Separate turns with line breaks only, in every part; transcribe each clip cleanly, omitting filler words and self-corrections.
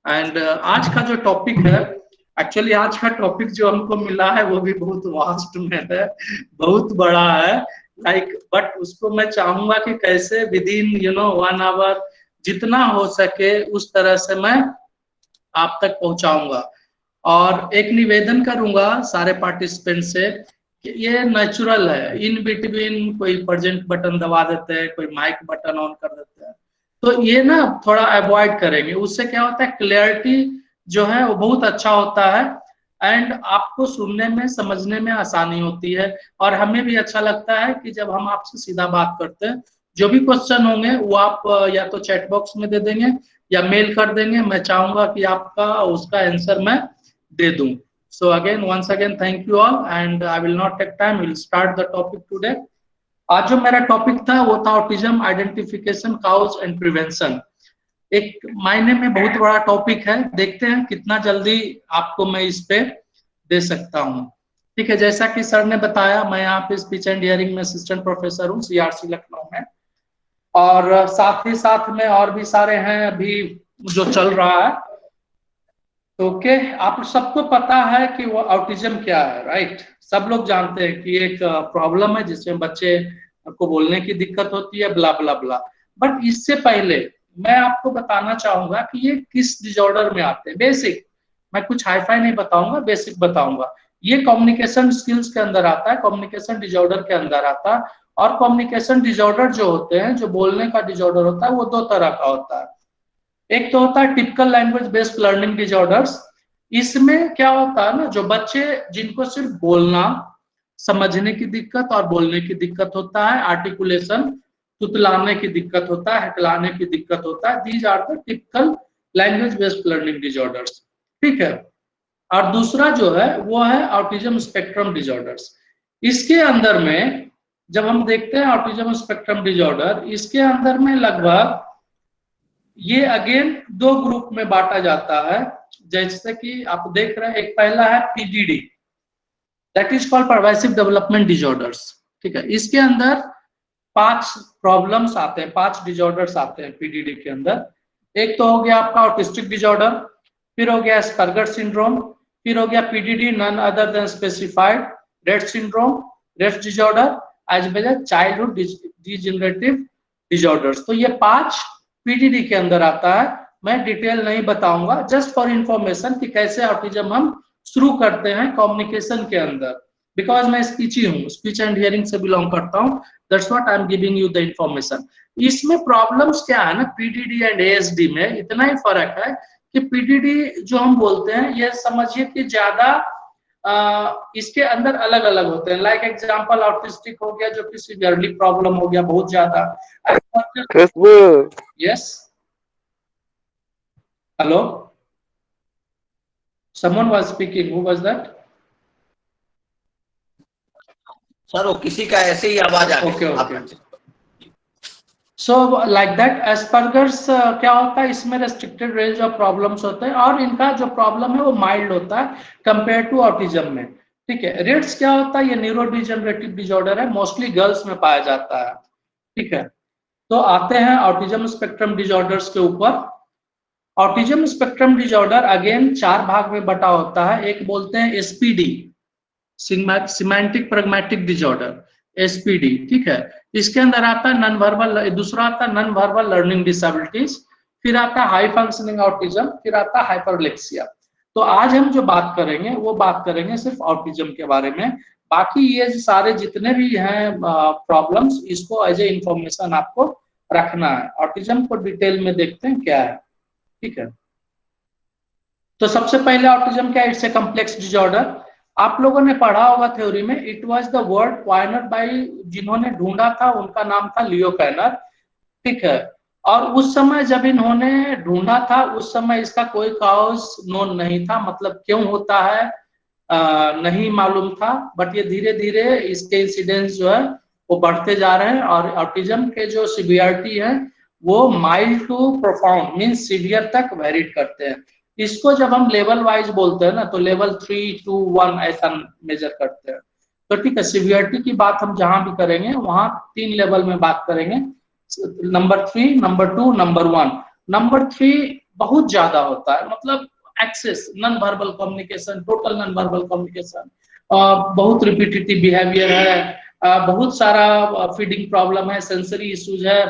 And आज का जो टॉपिक है, एक्चुअली आज का टॉपिक जो हमको मिला है वो भी बहुत वास्ट में है, बहुत बड़ा है बट उसको मैं चाहूंगा कि कैसे विद इन 1 आवर जितना हो सके उस तरह से मैं आप तक पहुंचाऊंगा। और एक निवेदन करूंगा सारे पार्टिसिपेंट से कि ये नेचुरल है, इन बिटवीन कोई प्रेजेंट बटन दबा देते हैं, कोई माइक बटन ऑन कर देते हैं, तो ये ना थोड़ा अवॉइड करेंगे। उससे क्या होता है, क्लैरिटी जो है वो बहुत अच्छा होता है एंड आपको सुनने में समझने में आसानी होती है। और हमें भी अच्छा लगता है कि जब हम आपसे सीधा बात करते हैं, जो भी क्वेश्चन होंगे वो आप या तो चैट बॉक्स में दे देंगे या मेल कर देंगे। मैं चाहूंगा कि आपका उसका आंसर मैं दे दूं। So again once again thank you all and I will not take time, will start the topic today. आज जो मेरा टॉपिक था वो था autism identification, cause and prevention. एक मायने में बहुत बड़ा टॉपिक है, देखते हैं कितना जल्दी आपको मैं इस पे दे सकता हूँ। ठीक है, जैसा कि सर ने बताया, मैं यहाँ पे स्पीच एंड हियरिंग में असिस्टेंट प्रोफेसर हूँ CRC लखनऊ में, और साथ ही साथ में और भी सारे हैं अभी जो चल रहा है। ओके, आप सबको पता है कि वो ऑटिज्म क्या है, राइट? सब लोग जानते हैं कि एक प्रॉब्लम है जिसमें बच्चे को बोलने की दिक्कत होती है, ब्ला ब्ला ब्ला। बट इससे पहले मैं आपको बताना चाहूंगा कि ये किस डिसऑर्डर में आते हैं। बेसिक, मैं कुछ हाईफाई नहीं बताऊंगा, बेसिक बताऊंगा। ये कम्युनिकेशन स्किल्स के अंदर आता है, कम्युनिकेशन डिसऑर्डर के अंदर आता है। और कम्युनिकेशन डिसऑर्डर जो होते हैं, जो बोलने का डिसऑर्डर होता है, वो दो तरह का होता है। एक तो होता है typical language based learning disorders. इसमें क्या होता है ना, जो बच्चे जिनको सिर्फ बोलना समझने की दिक्कत और बोलने की दिक्कत होता है, आर्टिकुलेशन तुतलाने की दिक्कत होता है, हकलाने की दिक्कत होता है, these are the typical language based learning disorders. ठीक है। और दूसरा जो है वो है ऑटिज्म स्पेक्ट्रम डिसऑर्डर्स। इसके अंदर में जब हम देखते हैं ऑटिज्म स्पेक्ट्रम डिसऑर्डर, इसके अंदर में लगभग ये अगेन दो ग्रुप में बांटा जाता है। जैसे कि आप देख रहे हैं, एक पहला है PDD, that is called pervasive development disorders. ठीक है, इसके अंदर 5 प्रॉब्लम्स आते हैं, 5 डिसऑर्डर्स आते हैं PDD के अंदर। एक तो हो गया आपका ऑटिस्टिक डिसऑर्डर, फिर हो गया एस्पर्गर सिंड्रोम, फिर हो गया PDD none other than specified, Rett syndrome, Rett disorder, as well as childhood degenerative disorders. तो ये 5 PDD के अंदर आता है। मैं डिटेल नहीं बताऊंगा, जस्ट फॉर इंफॉर्मेशन कि कैसे ऑटिज्म हम शुरू करते हैं कम्युनिकेशन के अंदर। बिकॉज मैं स्पीची हूँ, स्पीच एंड हियरिंग से बिलोंग करता हूँ, that's what I am giving you the information. इसमें प्रॉब्लम्स क्या है ना, PDD एंड ASD में इतना ही फर्क है कि PDD जो हम बोलते हैं, ये समझिए कि ज्यादा इसके अंदर अलग अलग होते हैं। लाइक एग्जांपल ऑटिस्टिक हो गया, जो कि सीवियरली प्रॉब्लम हो गया, बहुत ज्यादा। Yes, hello, someone was speaking, who was that?
Sir वो किसी का ऐसे ही आवाज आ
गई। Okay. So like that Asperger's क्या होता है, इसमें रेस्ट्रिक्टेड रेंज ऑफ प्रॉब्लम्स होते हैं और इनका जो प्रॉब्लम है वो माइल्ड होता है कंपेयर टू ऑटिज्म में। ठीक है। रेट्स क्या होता है, ये न्यूरो डिजेनरेटिव डिसऑर्डर है, मोस्टली गर्ल्स में पाया जाता है। ठीक है, तो आते हैं ऑटिज्म स्पेक्ट्रम डिसऑर्डर्स के ऊपर। ऑटिज्म स्पेक्ट्रम डिसऑर्डर अगेन 4 भाग में बटा होता है। एक बोलते हैं SPD, semantic pragmatic disorder, SPD। ठीक है, इसके अंदर आता है नॉन वर्बल, दूसरा आता है नॉन वर्बल लर्निंग डिसेबिलिटीज, फिर आता है हाई फंक्शनिंग ऑटिज्म, फिर आता है हाइपरलेक्सिया। तो आज हम जो बात करेंगे वो बात करेंगे सिर्फ ऑटिज्म के बारे में। बाकी ये सारे जितने भी हैं प्रॉब्लम्स, इसको एज ए इंफॉर्मेशन आपको रखना है। ऑटिज्म को डिटेल में देखते हैं क्या है। ठीक है, तो सबसे पहले ऑटिज्म क्या है, इट्स ए कॉम्प्लेक्स डिसऑर्डर। आप लोगों ने पढ़ा होगा थ्योरी में, it was the word Poyner by, जिन्होंने ढूंढा था उनका नाम था लियो कैनर। ठीक है, और उस समय जब इन्होंने ढूंढा था उस समय इसका कोई कॉज नोन नहीं था, मतलब क्यों होता है नहीं मालूम था। बट ये धीरे धीरे इसके इंसिडेंस जो है वो बढ़ते जा रहे हैं और ऑटिज्म के जो सिवियरिटी है वो mild to profound means severe तक वेरीड करते हैं। इसको जब हम लेवल वाइज बोलते हैं ना, तो लेवल 3, 2, 1 ऐसा मेजर करते हैं। तो ठीक है, सिवियरिटी की बात हम जहां भी करेंगे वहां 3 लेवल में बात करेंगे, नंबर 3, नंबर 2, नंबर 1। नंबर 3 बहुत ज्यादा होता है, मतलब excess non verbal communication, total non verbal communication, बहुत रिपीटेटिव बिहेवियर है, बहुत सारा फीडिंग प्रॉब्लम है, सेंसरी इश्यूज है,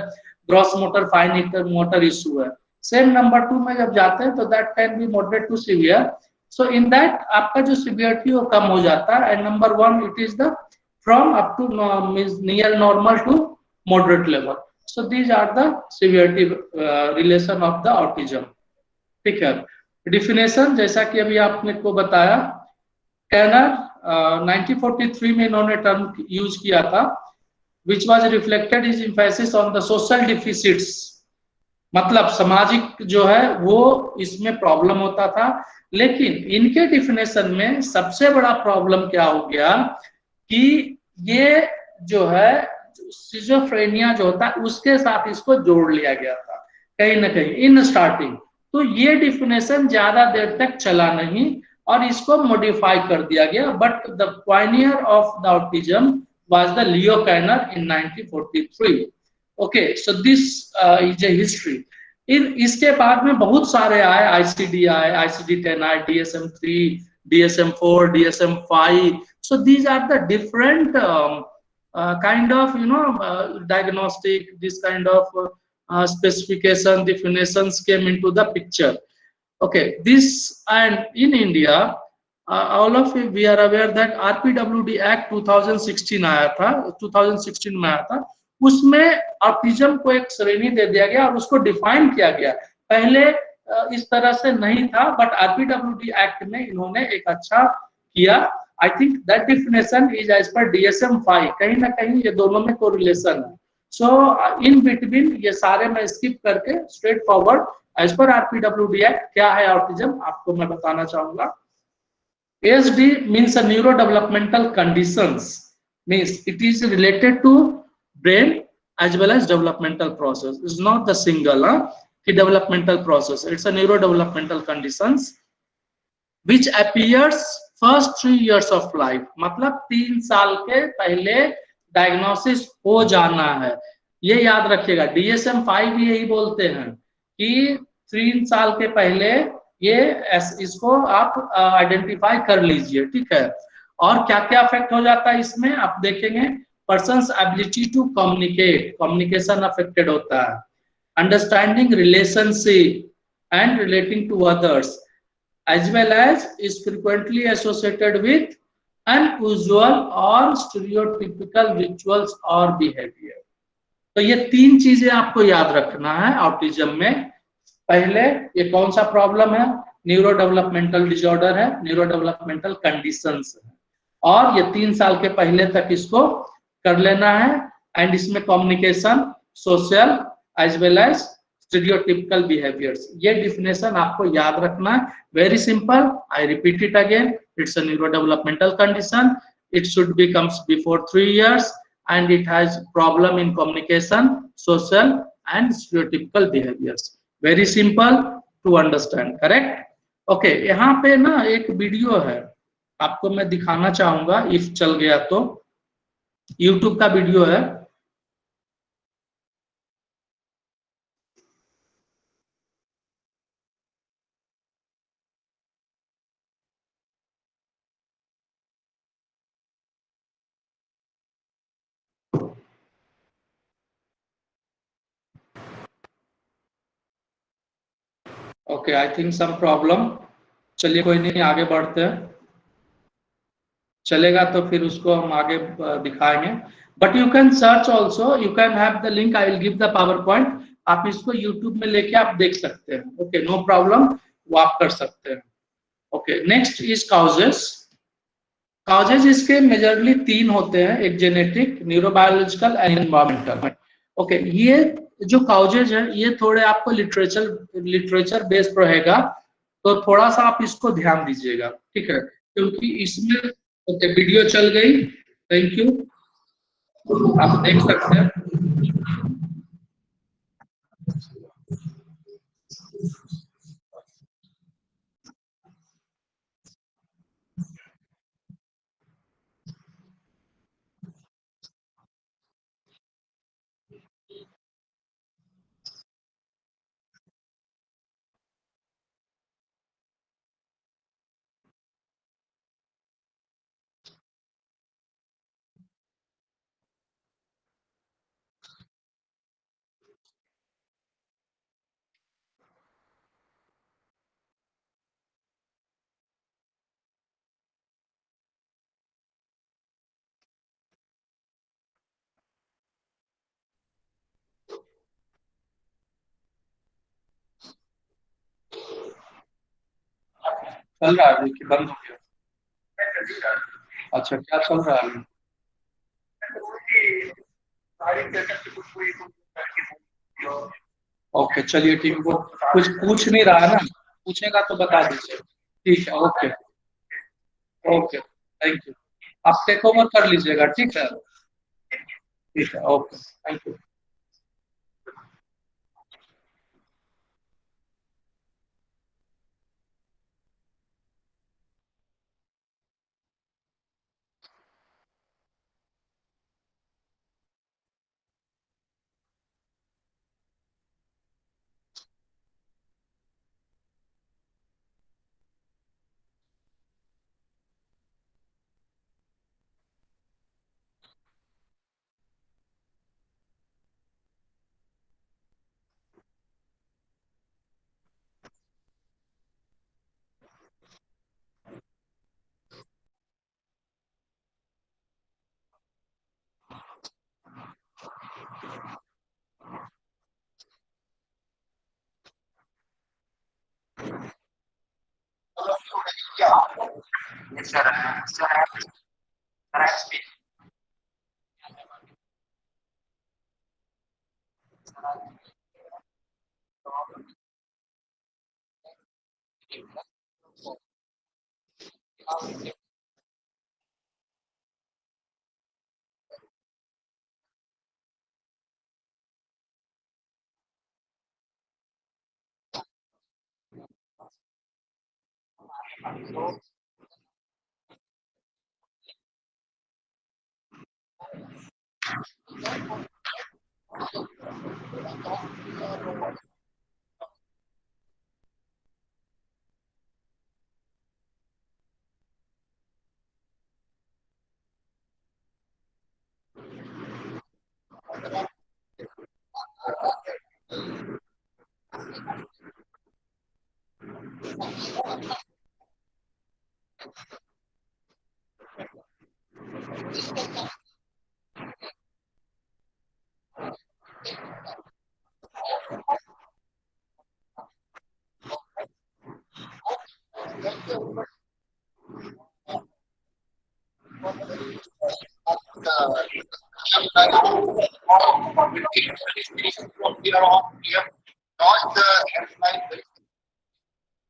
gross motor fine motor issue है। सेम नंबर 2 में जब जाते हैं तो that can be moderate to severe. So in that आपका जो सीवियरिटी वो कम हो जाता है। And number 1 it is the from up to near normal to moderate level. So these are the severity relation of the autism. ठीक है, definition जैसा कि अभी आपने को बताया, कैनर 1943 में इन्होंने टर्म यूज किया था, which was reflected his emphasis on the social deficits, मतलब सामाजिक जो है वो इसमें प्रॉब्लम होता था। लेकिन इनके डिफिनेशन में सबसे बड़ा प्रॉब्लम क्या हो गया कि ये जो है सिजोफ्रेनिया जो होता है उसके साथ इसको जोड़ लिया गया था कहीं ना कहीं इन स्टार्टिंग। तो ये डिफिनेशन ज्यादा देर तक चला नहीं और इसको मॉडिफाई कर दिया गया। But the Pioneer of the autism was the Leo Kanner in 1943. Okay, so this is a history. इसके बाद में बहुत सारे आए, ICD-10 आए, ICD-10 आए, DSM-3, DSM-4, DSM-5. So these are the different kind of diagnostic, this kind of specification definitions came into the picture. Okay, this and in India all of we are aware that RPWD Act 2016 आया था, 2016 में आया था। उसमें autism को एक श्रेणी दे दिया गया और उसको डिफाइन किया गया। पहले इस तरह से नहीं था, बट RPWD एक्ट में इन्होंने एक अच्छा किया। I think that definition is as per DSM-5, कहीं ना कहीं ये दोनों में कोरिलेशन है। सो इन बिटवीन ये सारे मैं स्किप करके straight forward as per RPWD act क्या है ऑटिज्म आपको मैं बताना चाहूंगा। ASD means a neurodevelopmental conditions, means it is related to brain as well as developmental process. It's not the single developmental process. It's a neurodevelopmental conditions which appears first 3 years of life. मतलब 3 साल के पहले diagnosis हो जाना है, ये याद रखिएगा। DSM-5 भी यही बोलते हैं कि 3 साल के पहले ये इसको आप आइडेंटिफाई कर लीजिए। ठीक है, और क्या क्या अफेक्ट हो जाता है इसमें आप देखेंगे। Persons ability to communicate, communication affected होता है। Understanding relationship and relating to others as well as is frequently associated with unusual or stereotypical rituals or behavior. तो ये 3 चीजें आपको याद रखना है ऑटिज्म में। पहले ये कौन सा प्रॉब्लम है, न्यूरो डेवलपमेंटल डिसऑर्डर है, न्यूरो डेवलपमेंटल कंडीशंस है, और ये 3 साल के पहले तक इसको कर लेना है। एंड इसमें communication, social as well as stereotypical behaviours, ये डिफिनेशन आपको याद रखना है। Very simple, I repeat it again, it's a neuro developmental condition, it should be comes before 3 years and it has problem in communication, social and stereotypical behaviors. Very simple to understand, correct? Okay, यहाँ पे ना एक video है आपको मैं दिखाना चाहूंगा, if चल गया तो। YouTube का वीडियो है। Okay, I think some problem. चलिए कोई नहीं, आगे बढ़ते हैं। चलेगा तो फिर उसको हम आगे दिखाएंगे। But you can search also, you can have the link, I will give the power point. आप इसको यूट्यूब में लेके आप देख सकते हैं। ओके, नो प्रॉब्लम, वो आप कर सकते हैं। Okay, next is causes. Causes इसके मेजरली 3 होते हैं, एक genetic, neurobiological and environmental. Okay, ये जो काउजेज है ये थोड़े आपको लिटरेचर बेस्ड रहेगा, तो थोड़ा सा आप इसको ध्यान दीजिएगा। ठीक है, क्योंकि इसमें ओके वीडियो चल गई, थैंक यू, आप देख सकते हैं। चल रहा है अभी कि बंद हो गया? अच्छा, क्या चल रहा है अभी? ओके, चलिए ठीक है। वो कुछ पूछ नहीं रहा है ना, पूछेगा तो बता दीजिए। ठीक है, ओके। Okay, thank you. आप टेक ओवर कर लीजिएगा, ठीक है? ठीक है, okay, thank you.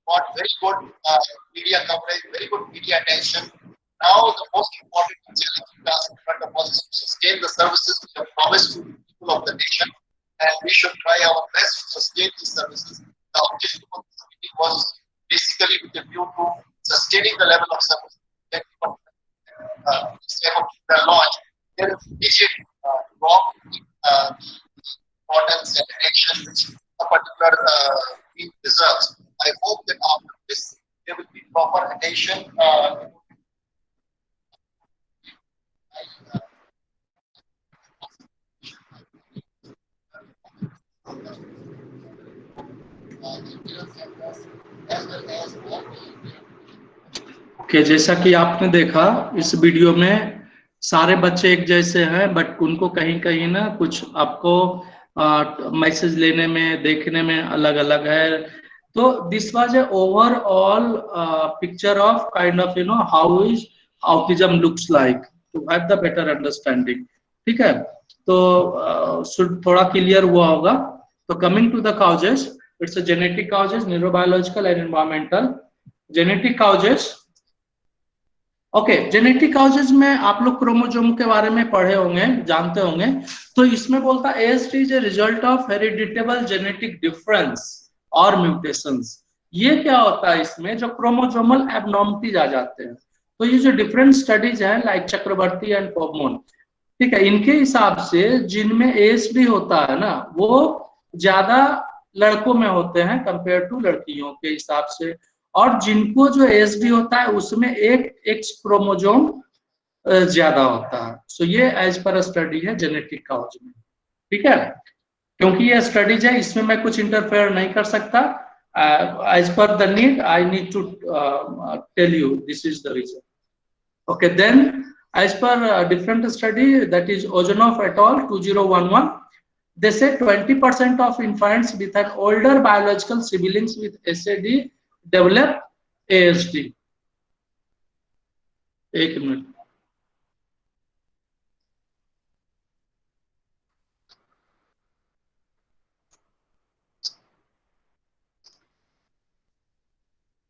got very good media coverage, very good media attention. Now, the most important challenging task in front of us is to sustain the services we have promised to the people of the nation, and we should try our best to sustain these services. The objective of this meeting was basically with a view to sustaining the level of service that the launch. There is immediate wrong importance and attention which a particular field deserves. I hope that after this there will be proper attention.
Okay, जैसा कि आपने देखा इस video में सारे बच्चे एक जैसे हैं, बट उनको कहीं कहीं ना कुछ आपको मैसेज लेने में, देखने में अलग अलग है। तो this was a overall picture of kind of how is autism looks like, to have the better understanding. ठीक है, तो थोड़ा क्लियर हुआ होगा। तो coming to the causes, it's a genetic causes, neurobiological and environmental. Genetic causes, okay, genetic causes में आप लोग क्रोमोसोम के बारे में पढ़े होंगे, जानते होंगे। तो इसमें बोलता है ASD is a result of heritable genetic difference और म्यूटेशंस। ये क्या होता है, इसमें जो क्रोमोसोमल एबनॉर्मलिटीज आ जाते हैं। तो ये जो डिफरेंट स्टडीज हैं लाइक चक्रवर्ती एंड पॉपमोन, ठीक है, इनके हिसाब से जिनमें ASD होता है ना, वो ज्यादा लड़कों में होते हैं कंपेयर टू लड़कियों के हिसाब से। और जिनको जो ASD होता है उसमें एक एक्स क्रोमोसोम ज्यादा होता है। सो ये एज पर स्टडी है जेनेटिक काउज में। ठीक है, क्योंकि ये स्टडीज है, इसमें मैं कुछ इंटरफेयर नहीं कर सकता। As per the need I need to tell you this is the reason. Okay, then as per different study, that is Ozonov et al. 2011, they say 20% of infants with an older biological siblings with SAD develop ASD, एक minute.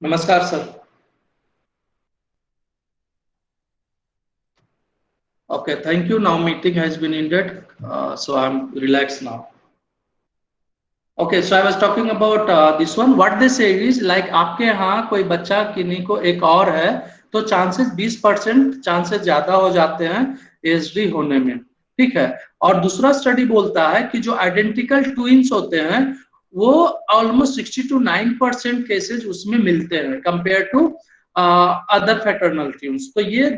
नमस्कार sir. Okay, thank you. Now meeting has been ended, so I'm relaxed now. Okay, so I was talking about this one. What they say is like आपके यहाँ कोई बच्चा किन्हीं को एक और है तो चांसेस 20% चांसेस ज्यादा हो जाते हैं ASD होने में, ठीक है। और दूसरा स्टडी बोलता है कि जो आइडेंटिकल ट्विंस होते हैं वो ऑलमोस्ट 60 to 9% केसेस उसमें मिलते हैं कंपेयर टू अदर फैटर्नल ट्विंस। तो ये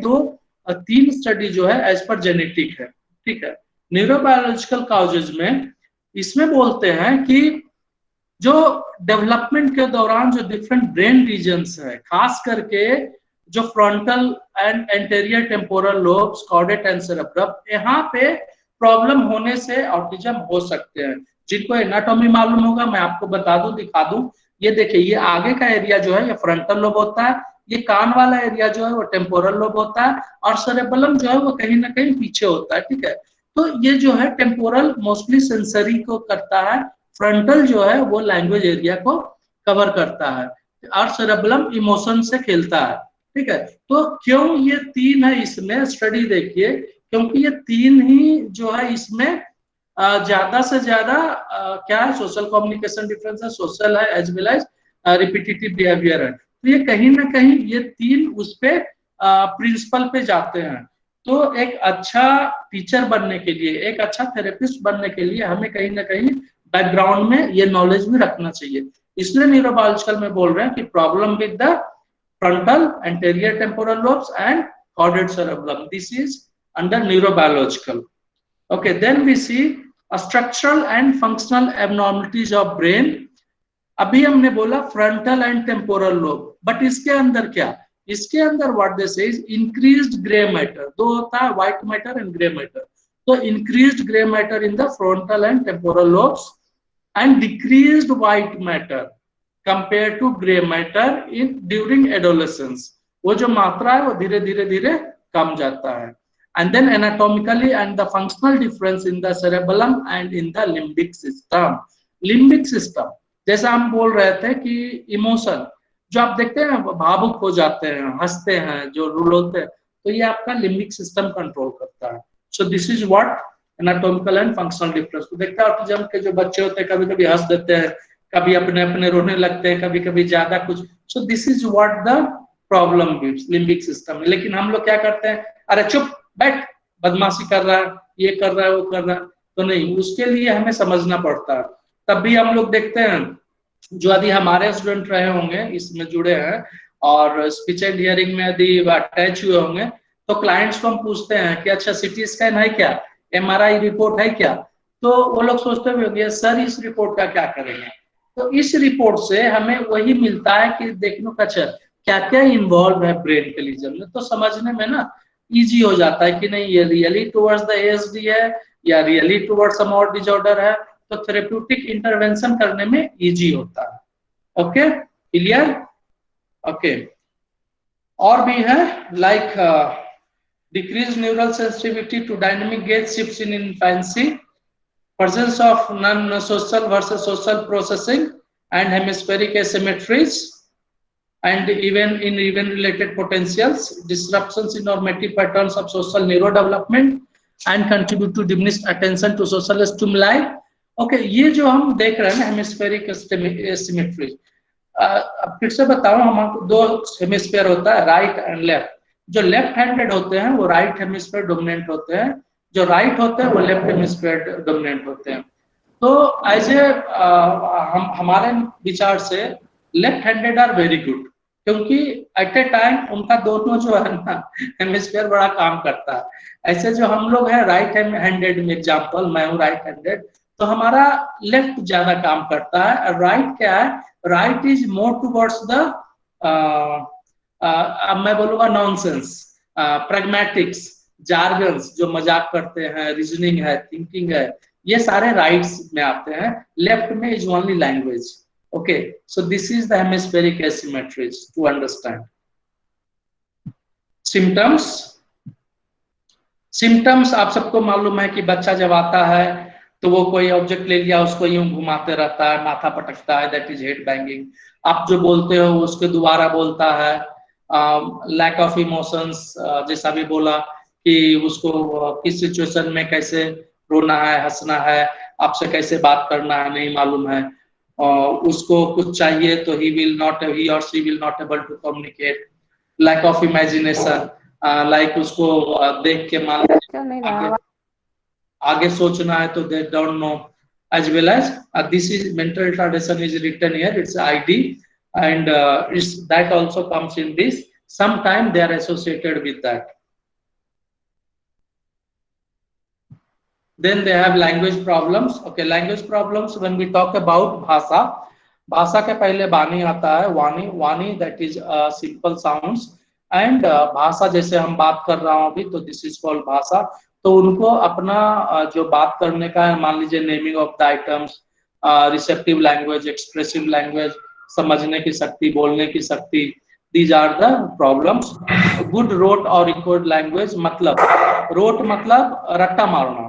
तीन स्टडी जो है एज पर जेनेटिक है, ठीक है। न्यूरोबायोलॉजिकल कॉजेज में इसमें बोलते हैं कि जो डेवलपमेंट के दौरान जो डिफरेंट ब्रेन रीजन्स है, खास करके जो frontal and anterior temporal lobes, chordate and cerebrum, यहाँ पे प्रॉब्लम होने से ऑटिज्म हो सकते हैं। जिनको एनाटॉमी मालूम होगा मैं आपको बता दूं, दिखा दूं। ये देखिए, ये आगे का एरिया जो है ये फ्रंटल लोब होता है, ये कान वाला एरिया जो है वो टेम्पोरल लोब होता है, और सेरेबेलम जो है वो कहीं ना कहीं पीछे होता है, ठीक है। तो ये जो है टेम्पोरल मोस्टली सेंसरी को करता है, फ्रंटल जो है वो लैंग्वेज एरिया को कवर करता है, और सेरेबेलम इमोशन से खेलता है, ठीक है। तो क्यों ये तीन है इसमें, स्टडी देखिए, क्योंकि ये तीन ही जो है इसमें ज्यादा से ज्यादा क्या है, सोशल कम्युनिकेशन डिफरेंस है, सोशल है, as well as repetitive behaviour है। तो ये कहीं ना कहीं ये तीन उस पे प्रिंसिपल पे जाते हैं। तो एक अच्छा टीचर बनने के लिए, एक अच्छा थेरेपिस्ट बनने के लिए हमें कहीं ना कहीं बैकग्राउंड में ये नॉलेज भी रखना चाहिए। इसलिए न्यूरोबायोलॉजिकल में बोल रहे हैं कि problem with the frontal, anterior temporal lobes and caudate cerebellum. This is under neurobiological. Okay, then we see a structural and functional abnormalities of brain. अभी हमने बोला frontal and temporal lobe, but इसके अंदर क्या, इसके अंदर what this is increased grey matter. दो होता है, white matter and grey matter. तो increased grey matter in the frontal and temporal lobes and decreased white matter compare to grey matter in during adolescence. वो जो मात्रा है वो धीरे धीरे धीरे कम जाता है। And then anatomically and the functional difference in the cerebellum and in the limbic system. Limbic system जैसा हम बोल रहे थे कि इमोशन जो आप देखते हैं भावुक हो जाते हैं, हंसते हैं, जो रूल होते हैं, तो ये आपका लिम्बिक सिस्टम कंट्रोल करता है। सो this is what anatomical and functional difference. तो देखते हैं ऑटिज्म के जो बच्चे होते हैं कभी कभी हंस देते हैं, कभी अपने अपने रोने लगते हैं, कभी कभी ज्यादा कुछ। सो this is what the problem with limbic system. लेकिन हम लोग क्या करते हैं, अरे चुप बैठ, बदमाशी कर रहा है, ये कर रहा है, वो कर रहा है। तो नहीं, उसके लिए हमें समझना पड़ता है। तब भी हम लोग देखते हैं जो यदि हमारे स्टूडेंट रहे होंगे इसमें जुड़े हैं और स्पीच एंड हियरिंग में यदि अटैच हुए होंगे, तो क्लाइंट्स को हम पूछते हैं कि अच्छा सीटी स्कैन है क्या, MRI रिपोर्ट है क्या, तो वो लोग सोचते हुए सर इस रिपोर्ट का क्या करेंगे। तो इस रिपोर्ट से हमें वही मिलता है कि देखने का अच्छा क्या क्या इन्वॉल्व है ब्रेन के लीजन में, तो समझने में ना इजी हो जाता है कि नहीं ये रियली टुवर्ड्स द ASD है या रियली टुवर्ड्स सम और डिसऑर्डर है, तो थेरेप्यूटिक इंटरवेंशन करने में इजी होता है। Okay, clear. ओके, और भी है like decrease neural sensitivity to dynamic gaze shifts in infancy, presence of non-social versus social processing and hemispheric asymmetries, and even related potentials, disruptions in normative patterns of social neurodevelopment and contribute to diminished attention to social stimuli. Okay, ये जो हम देख रहे हैं ना hemispheric asymmetry, अब फिर से बताऊं, हमारे दो हेमिस्फीयर होता है, राइट एंड लेफ्ट। जो लेफ्ट हैंडेड होते हैं वो राइट हेमिस्फीयर डोमिनेंट होते हैं, जो राइट होते हैं वो लेफ्ट हेमिस्फीयर डोमिनेंट होते हैं। तो ऐसे हमारे विचार से left handed are very good, क्योंकि एट ए टाइम उनका दोनों जो है ना हेमिस्फीयर बड़ा काम करता है। ऐसे जो हम लोग हैं राइट हैंडेड में, एग्जांपल मैं हूँ राइट हैंडेड, तो हमारा लेफ्ट ज्यादा काम करता है। राइट क्या है, right is more towards the अब मैं बोलूंगा नॉनसेंस, प्रैग्मेटिक्स, जार्गन्स जो मजाक करते हैं, रीजनिंग है, थिंकिंग है, ये सारे राइट्स में आते हैं। लेफ्ट में is only language. Okay, so this is the hemispheric asymmetries to understand. Symptoms आप सबको मालूम है कि बच्चा जब आता है तो वो कोई ऑब्जेक्ट ले लिया, उसको यूं घुमाते रहता है, माथा पटकता है, दैट इज हेड बैंगिंग। आप जो बोलते हो उसके दोबारा बोलता है। लैक ऑफ इमोशंस, जैसा भी बोला कि उसको किस सिचुएशन में कैसे रोना है, हंसना है, आपसे कैसे बात करना है नहीं मालूम है। उसको कुछ चाहिए तो he or she will not able to communicate. Lack of imagination, like उसको देख के मान आगे आगे सोचना है तो they don't know. as well as this is mental retardation is written here, it's ID, and it's that also comes in this, sometime they are associated with that. Then they have language problems. Okay, language problems, when we talk about भाषा, भाषा के पहले वाणी आता है, वाणी, वाणी that is simple sounds, and भाषा जैसे हम बात कर रहा हूँ अभी, तो this is called भाषा। तो उनको अपना जो बात करने का है, मान लीजिए naming of the items, receptive language, expressive language, समझने की शक्ति, बोलने की शक्ति, these are the problems. Good rote or record language, मतलब rote मतलब रट्टा मारना,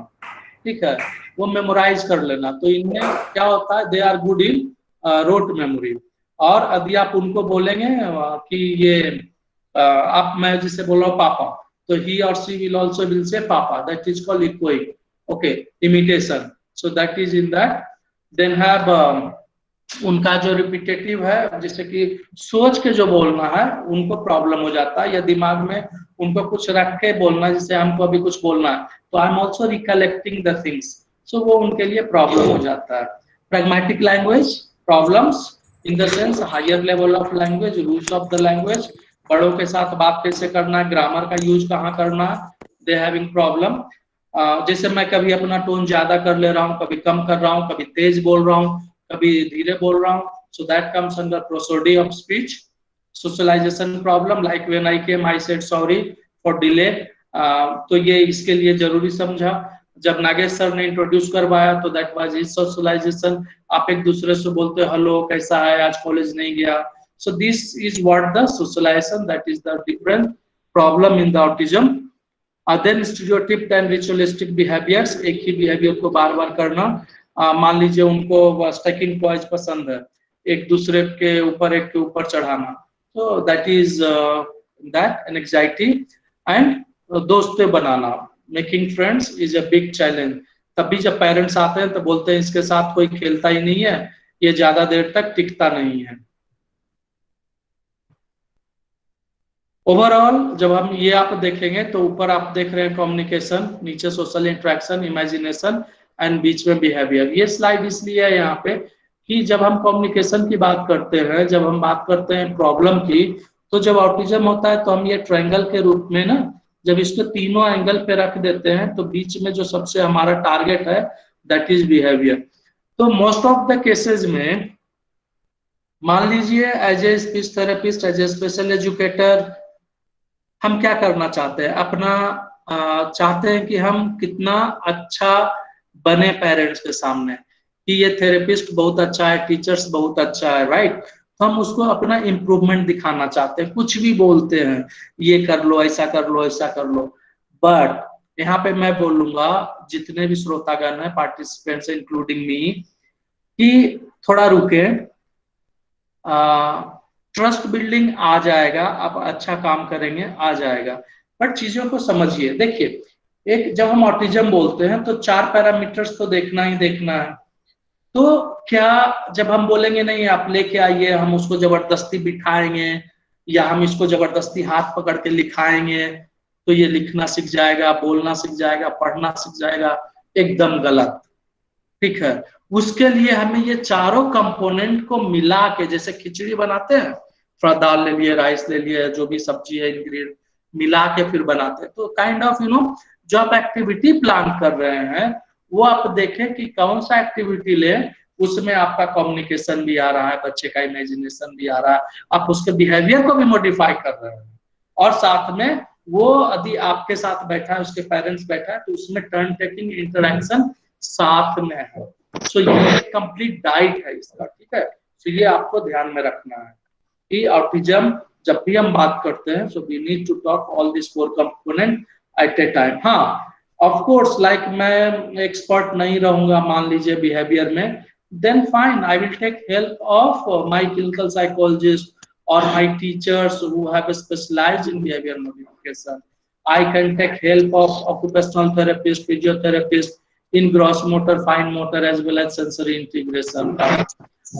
ठीक है, वो मेमोराइज कर लेना। तो इनमें क्या होता है, they are good in rote memory. और यदि आप उनको बोलेंगे कि ये आप, मैं जिसे बोल रहा हूँ पापा, तो he or she will also will say papa, that is called echoing. Okay, imitation, so that is in that. Then have उनका जो रिपीटेटिव है, जैसे कि सोच के जो बोलना है उनको प्रॉब्लम हो जाता है, या दिमाग में उनको कुछ रख के बोलना, जैसे हमको अभी कुछ बोलना है तो I am also recollecting the things, so वो उनके लिए प्रॉब्लम हो जाता है। Pragmatic language problems in the sense higher level of language, rules of the language, बड़ों के साथ बात कैसे करना है, ग्रामर का यूज कहाँ करना है, दे हैविंग प्रॉब्लम। जैसे मैं कभी अपना टोन ज्यादा कर ले रहा हूँ, कभी कम कर रहा हूँ, कभी तेज बोल रहा हूँ, कभी धीरे बोल रहा हूँ, so that comes under prosody of speech. Socialization problem, like when I came I said sorry for delay, तो ये इसके लिए जरूरी समझा। जब नागेश सर ने इंट्रोड्यूस करवाया तो दैट वाज हिज सोशलाइजेशन। आप एक दूसरे से बोलते हेलो कैसा है, आज कॉलेज नहीं गया, so this is what the socialization, that is the different problem in the autism. then stereotyped and ritualistic behaviors, एक ही बिहेवियर को बार बार करना। मान लीजिए उनको स्टैकिंग टॉयज पसंद है, एक दूसरे के ऊपर एक के ऊपर चढ़ाना, तो that is that anxiety. And दोस्तें बनाना, making friends is a big challenge. तभी जब पेरेंट्स आते हैं तो बोलते हैं इसके साथ कोई खेलता ही नहीं है, ये ज्यादा देर तक टिकता नहीं है। ओवरऑल जब हम ये आप देखेंगे तो ऊपर आप देख रहे हैं कम्युनिकेशन, नीचे सोशल इंटरेक्शन, इमेजिनेशन एंड बीच में बिहेवियर। ये स्लाइड इसलिए है यहाँ पे कि जब हम कम्युनिकेशन की बात करते हैं, जब हम बात करते हैं प्रॉब्लम की, तो जब ऑटिज्म होता है तो हम ये ट्रायंगल के रूप में ना, जब इसको तीनों एंगल पे रख देते हैं तो बीच में जो सबसे हमारा टारगेट है दैट इज बिहेवियर। तो मोस्ट ऑफ द केसेस में मान लीजिए as a speech therapist, as a special educator, हम क्या करना चाहते हैं, अपना चाहते हैं कि हम कितना अच्छा बने पेरेंट्स के सामने, कि ये थेरेपिस्ट बहुत अच्छा है, टीचर्स बहुत अच्छा है, राइट। तो हम उसको अपना इम्प्रूवमेंट दिखाना चाहते हैं, कुछ भी बोलते हैं, ये कर लो, ऐसा कर लो, ऐसा कर लो। बट यहाँ पे मैं बोलूंगा जितने भी श्रोतागण है, पार्टिसिपेंट्स इंक्लूडिंग मी, कि थोड़ा रुके, ट्रस्ट बिल्डिंग आ जाएगा, आप अच्छा काम करेंगे, आ जाएगा। बट चीजों को समझिए। देखिए, एक जब हम ऑटिज्म बोलते हैं तो 4 पैरामीटर्स तो देखना ही देखना है। तो क्या जब हम बोलेंगे नहीं आप लेके आइए, हम उसको जबरदस्ती बिठाएंगे, या हम इसको जबरदस्ती हाथ पकड़ के लिखाएंगे तो ये लिखना सीख जाएगा, बोलना सीख जाएगा, पढ़ना सीख जाएगा, एकदम गलत। ठीक है, उसके लिए हमें ये चारों कंपोनेंट को मिला के, जैसे खिचड़ी बनाते हैं, थोड़ा दाल ले लिए, राइस ले लिए, जो भी सब्जी है इंग्रेडिएंट मिला के फिर बनाते हैं। तो काइंड ऑफ जो आप एक्टिविटी प्लान कर रहे हैं वो आप देखें कि कौन सा एक्टिविटी ले, उसमें आपका कम्युनिकेशन भी आ रहा है, बच्चे का इमेजिनेशन भी आ रहा है, आप उसके बिहेवियर को भी मॉडिफाई कर रहे हैं, और साथ में वो यदि आपके साथ बैठा है, उसके पेरेंट्स बैठा है, तो उसमें टर्न टेकिंग इंटरेक्शन साथ में है। सो ये एक कंप्लीट डाइट है इसका, ठीक है। तो ये आपको ध्यान में रखना है कि ऑटिज्म जब भी हम बात करते हैं, so we need to talk all this 4 component at a time. हाँ, ऑफ कोर्स लाइक मैं एक्सपर्ट नहीं रहूंगा मान लीजिए बिहेवियर में, then fine, I will take help of my clinical psychologist or my teachers who have specialized in behavior modification. I can take help of occupational therapist, physiotherapist in gross motor, fine motor, as well as sensory integration.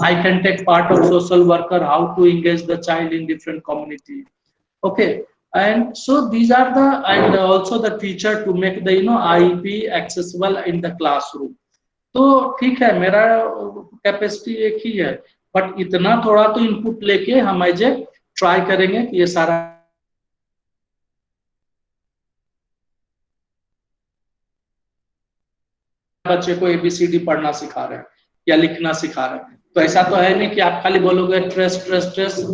I can take part of social worker, how to engage the child in different community. Okay, and so these are the, and also the teacher to make the IEP accessible in the classroom. तो ठीक है, मेरा capacity एक ही है, but इतना थोड़ा तो input लेके हम एज ए ट्राई करेंगे कि ये सारा बच्चे को ABCD पढ़ना सिखा रहे हैं या लिखना सिखा रहे हैं। तो ऐसा तो है नहीं कि आप खाली बोलोगे ट्रेस ट्रेस ट्रेस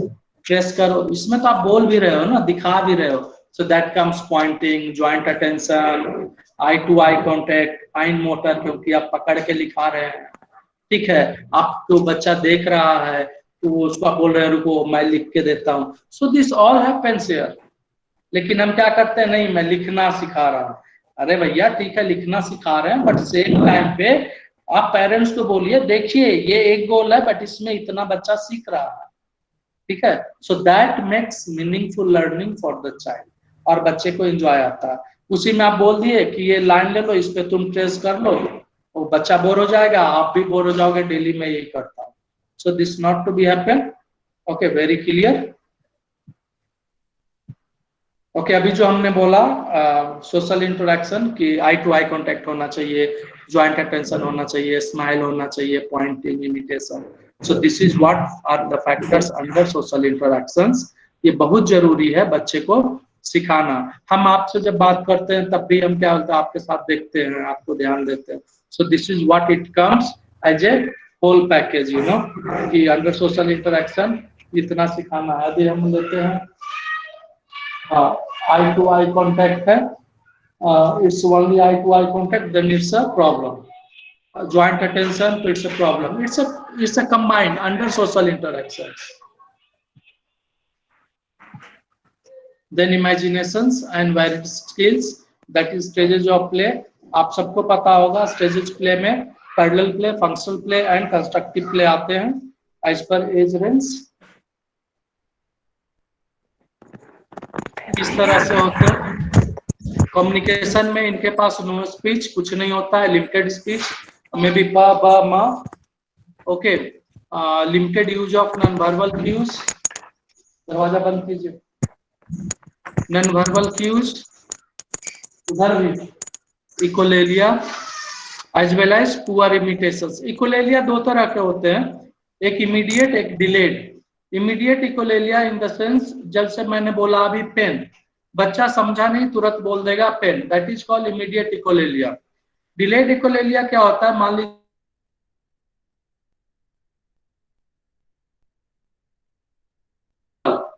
ट्रेस करो, इसमें तो आप बोल भी रहे हो ना, दिखा भी रहे हो। So that comes pointing, joint attention, eye to eye contact, fine motor, क्योंकि आप पकड़ के लिखा रहे हैं। ठीक है, आपको बच्चा देख रहा है तो उसको बोल रहे हैं रुको मैं लिख के देता हूँ। So this all happens here. लेकिन हम क्या करते हैं, नहीं मैं लिखना सिखा रहा हूँ। अरे भैया ठीक है लिखना सिखा रहे हैं, बट सेम टाइम पे आप पेरेंट्स को बोलिए देखिए ये एक गोल है बट इसमें इतना बच्चा सीख रहा है। ठीक है, so that makes meaningful learning for the child, और बच्चे को एंजॉय आता है। उसी में आप बोल दिए कि ये लाइन ले लो, इस पे तुम ट्रेस कर लो, वो बच्चा बोर हो जाएगा, आप भी बोर हो जाओगे, डेली में यही करता हूँ। So this not to be happen. Okay, very clear. Okay, अभी जो हमने बोला सोशल इंटरेक्शन की आई टू आई कांटेक्ट होना चाहिए, ज्वाइंट अटेंशन होना चाहिए, स्माइल होना चाहिए, pointing, imitation. So this is what are the factors under social interactions. ये बहुत जरूरी है बच्चे को सिखाना। हम आपसे जब बात करते हैं तब भी हम क्या होता है आपके साथ देखते हैं, आपको ध्यान देते हैं। So this is what it comes as a whole package, you know, कि अंडर सोशल इंटरेक्शन इतना सिखाना है। अभी हम लेते हैं eye to eye contact है, it's only eye to eye contact, then it's a problem. Joint attention, it's a problem. It's a combined under social interactions. Then imaginations and varied skills, that is stages of play. आप सबको पता होगा stages play में parallel play, functional play and constructive play आते हैं as per as range. इस तरह से होते हैं। कम्युनिकेशन में इनके पास नो स्पीच, कुछ नहीं होता है, लिमिटेड स्पीच, मे बी पा बा मा। Okay, limited use of non verbal cues, दरवाजा बंद कीजिए। नॉन वर्बल क्यूज उधर भी echolalia as well as poor imitations. Echolalia दो तरह के होते हैं, एक इमीडिएट एक delayed. Immediate echolalia in the sense, जब से मैंने बोला अभी पेन, बच्चा समझा नहीं तुरंत बोल देगा pen, that is called immediate echolalia. Delayed echolalia क्या होता है, मान लीजिए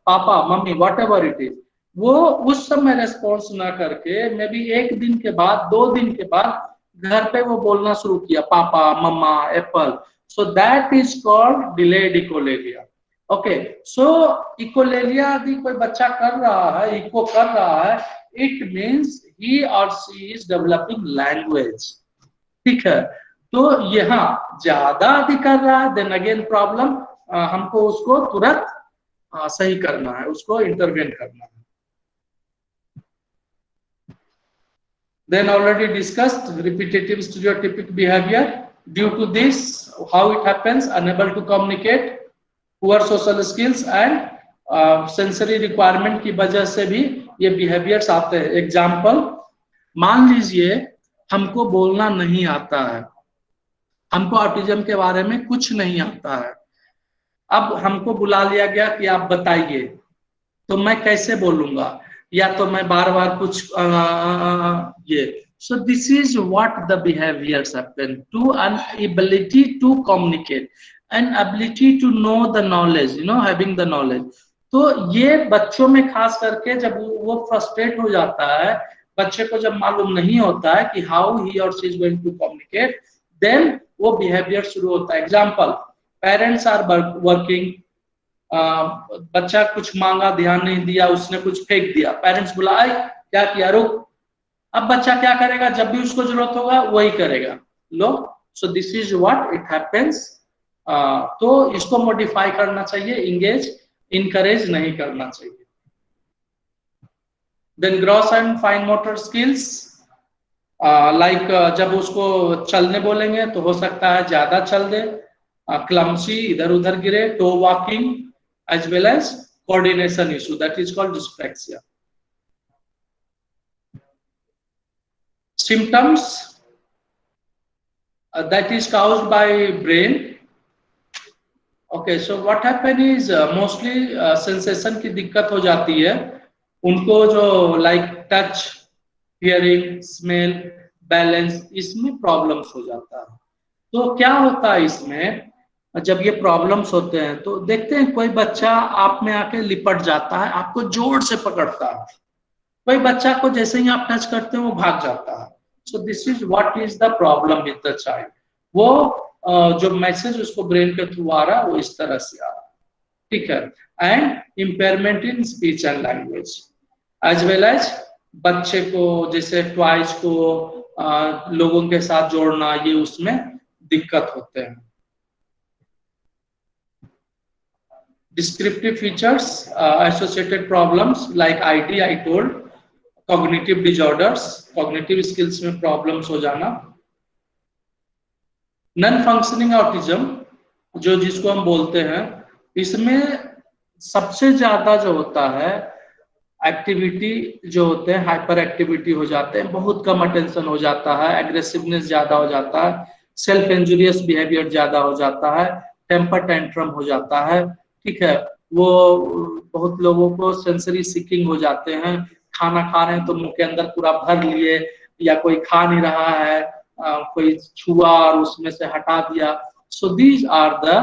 पापा मम्मी वॉट एवर इट इज, वो उस समय रेस्पॉन्स ना करके मे बी एक दिन के बाद, 2 दिन के बाद घर पे वो बोलना शुरू किया papa mama apple. So that is called delayed echolalia. Okay, so echolalia यदि कोई बच्चा कर रहा है, इको कर रहा है, it means he or she is developing language. ठीक है, तो यहाँ ज्यादा यदि कर रहा है देन अगेन प्रॉब्लम, हमको उसको तुरंत सही करना है, उसको इंटरवेन करना है। Then already discussed repetitive stereotypic behavior. Due to this, how it happens, unable to communicate, poor social skills and sensory requirement की वजह से भी ये behaviors आते हैं। एग्जाम्पल, मान लीजिए हमको बोलना नहीं आता है, हमको ऑटिज्म के बारे में कुछ नहीं आता है, अब हमको बुला लिया गया कि आप बताइए, तो मैं कैसे बोलूंगा, या तो मैं बार बार कुछ ये। So this is what the behaviors happen to an ability to communicate and ability to know the knowledge, you know, having the knowledge. तो ये बच्चों में खास करके जब वो फ्रस्ट्रेट हो जाता है, बच्चे को जब मालूम नहीं होता है कि how he or she is going to communicate, then वो बिहेवियर शुरू होता है। एग्जाम्पल, पेरेंट्स आर वर्किंग, बच्चा कुछ मांगा, ध्यान नहीं दिया, उसने कुछ फेंक दिया, पेरेंट्स बुला, "आई, क्या किया, रुक"। अब बच्चा क्या करेगा, जब भी उसको जरूरत होगा वही करेगा। लो, so this is what it happens. तो इसको मॉडिफाई करना चाहिए, इंगेज इनकरेज नहीं करना चाहिए। Then gross and fine motor skills, like जब उसको चलने बोलेंगे तो हो सकता है ज्यादा चल दे, क्लम्सी, इधर उधर गिरे, toe walking, as well as coordination issue, that is called dyspraxia. Symptoms that is caused by brain. Okay, so what happen is mostly sensation की दिक्कत हो जाती है उनको, जो like touch, hearing, smell, balance, इसमें प्रॉब्लम्स हो जाता है। तो क्या होता है इसमें, जब ये प्रॉब्लम्स होते हैं तो देखते हैं कोई बच्चा आप में आके लिपट जाता है, आपको जोर से पकड़ता है, कोई बच्चा को जैसे ही आप टच करते हैं वो भाग जाता है। सो this is what is the problem with the child. वो जो मैसेज उसको ब्रेन के थ्रू आ रहा है वो इस तरह से आ रहा है, ठीक है। And impairment in speech and language, as well as बच्चे को जैसे टॉयज को लोगों के साथ जोड़ना, ये उसमें दिक्कत होते हैं। Descriptive features, associated problems like ID I told, cognitive disorders, cognitive skills में problems हो जाना, नॉन फंक्शनिंग ऑटिज्म जो जिसको हम बोलते हैं, इसमें सबसे ज्यादा जो होता है एक्टिविटी जो होते हैं, हाइपर एक्टिविटी हो जाते हैं, बहुत कम अटेंशन हो जाता है, एग्रेसिवनेस ज्यादा हो जाता है, सेल्फ इंजुरियस बिहेवियर ज्यादा हो जाता है, टेम्पर टेंट्रम हो जाता है, ठीक है। वो बहुत लोगों को सेंसरी सीकिंग हो जाते हैं, खाना खा रहे हैं तो मुंह के अंदर पूरा भर लिए, या कोई खा नहीं रहा है, कोई छुआ और उसमें से हटा दिया। So these are the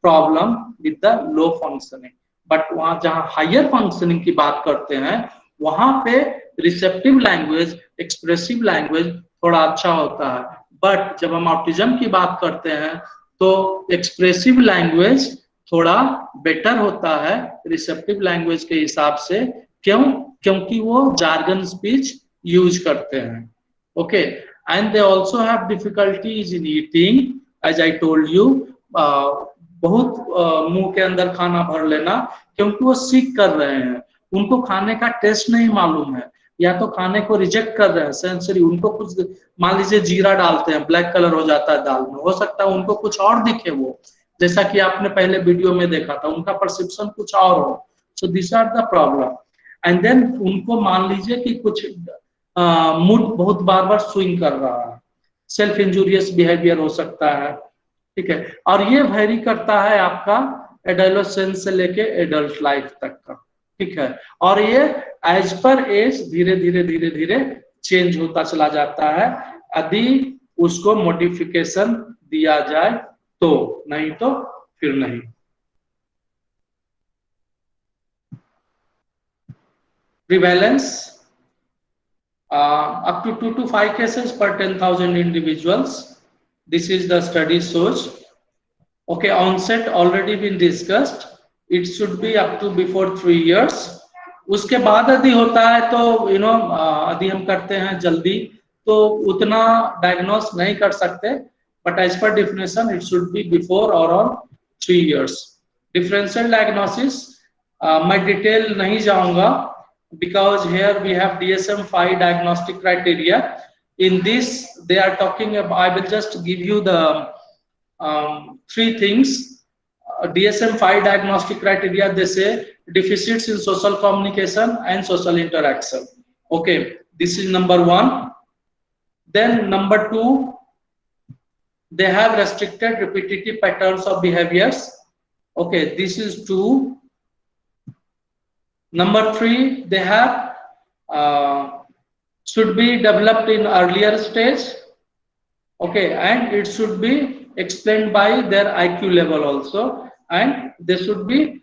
problem with the low functioning. But वहां जहां हायर फंक्शनिंग की बात करते हैं वहां पे रिसेप्टिव लैंग्वेज, एक्सप्रेसिव लैंग्वेज थोड़ा अच्छा होता है। बट जब हम ऑटिज्म की बात करते हैं तो एक्सप्रेसिव लैंग्वेज थोड़ा बेटर होता है रिसेप्टिव लैंग्वेज के हिसाब से। क्यों? क्योंकि वो जार्गन स्पीच यूज करते हैं। Okay, and they also have difficulties in eating, as I told you, बहुत मुंह के अंदर खाना भर लेना, क्योंकि वो सीख कर रहे हैं, उनको खाने का टेस्ट नहीं मालूम है, या तो खाने को रिजेक्ट कर रहे हैं सेंसरी, उनको कुछ, मान लीजिए जीरा डालते हैं, ब्लैक कलर हो जाता है दाल में, हो सकता है उनको कुछ और दिखे, वो जैसा कि आपने पहले वीडियो में देखा था, उनका परसेप्शन कुछ और हो। So this are the problem. And then उनको मान लीजिए कि कुछ मूड बहुत बार बार स्विंग कर रहा है, सेल्फ इंजूरियस बिहेवियर हो सकता है, ठीक है। और ये वेरी करता है आपका एडोलेसेंस से लेके एडल्ट लाइफ तक का, ठीक है। और ये एज पर एज धीरे धीरे धीरे धीरे चेंज होता चला जाता है, यदि उसको मॉडिफिकेशन दिया जाए तो, नहीं तो फिर नहीं। Prevalence up to 2 to 5 cases per 10,000 individuals. This is the study shows. Okay, onset already been discussed. It should be up to before 3 years. उसके बाद यदि होता है तो यदि हम करते हैं जल्दी तो उतना डायग्नोस नहीं कर सकते, but as per definition it should be before or on 3 years. Differential diagnosis मैं डिटेल नहीं जाऊंगा, because here we have DSM-5 diagnostic criteria. In this they are talking about, I will just give you the 3 things. DSM-5 diagnostic criteria, they say deficits in social communication and social interaction. Okay, this is number 1. Then number 2, they have restricted repetitive patterns of behaviors. Okay, this is 2. Number 3, they have should be developed in earlier stage. Okay, and it should be explained by their IQ level also, and there should be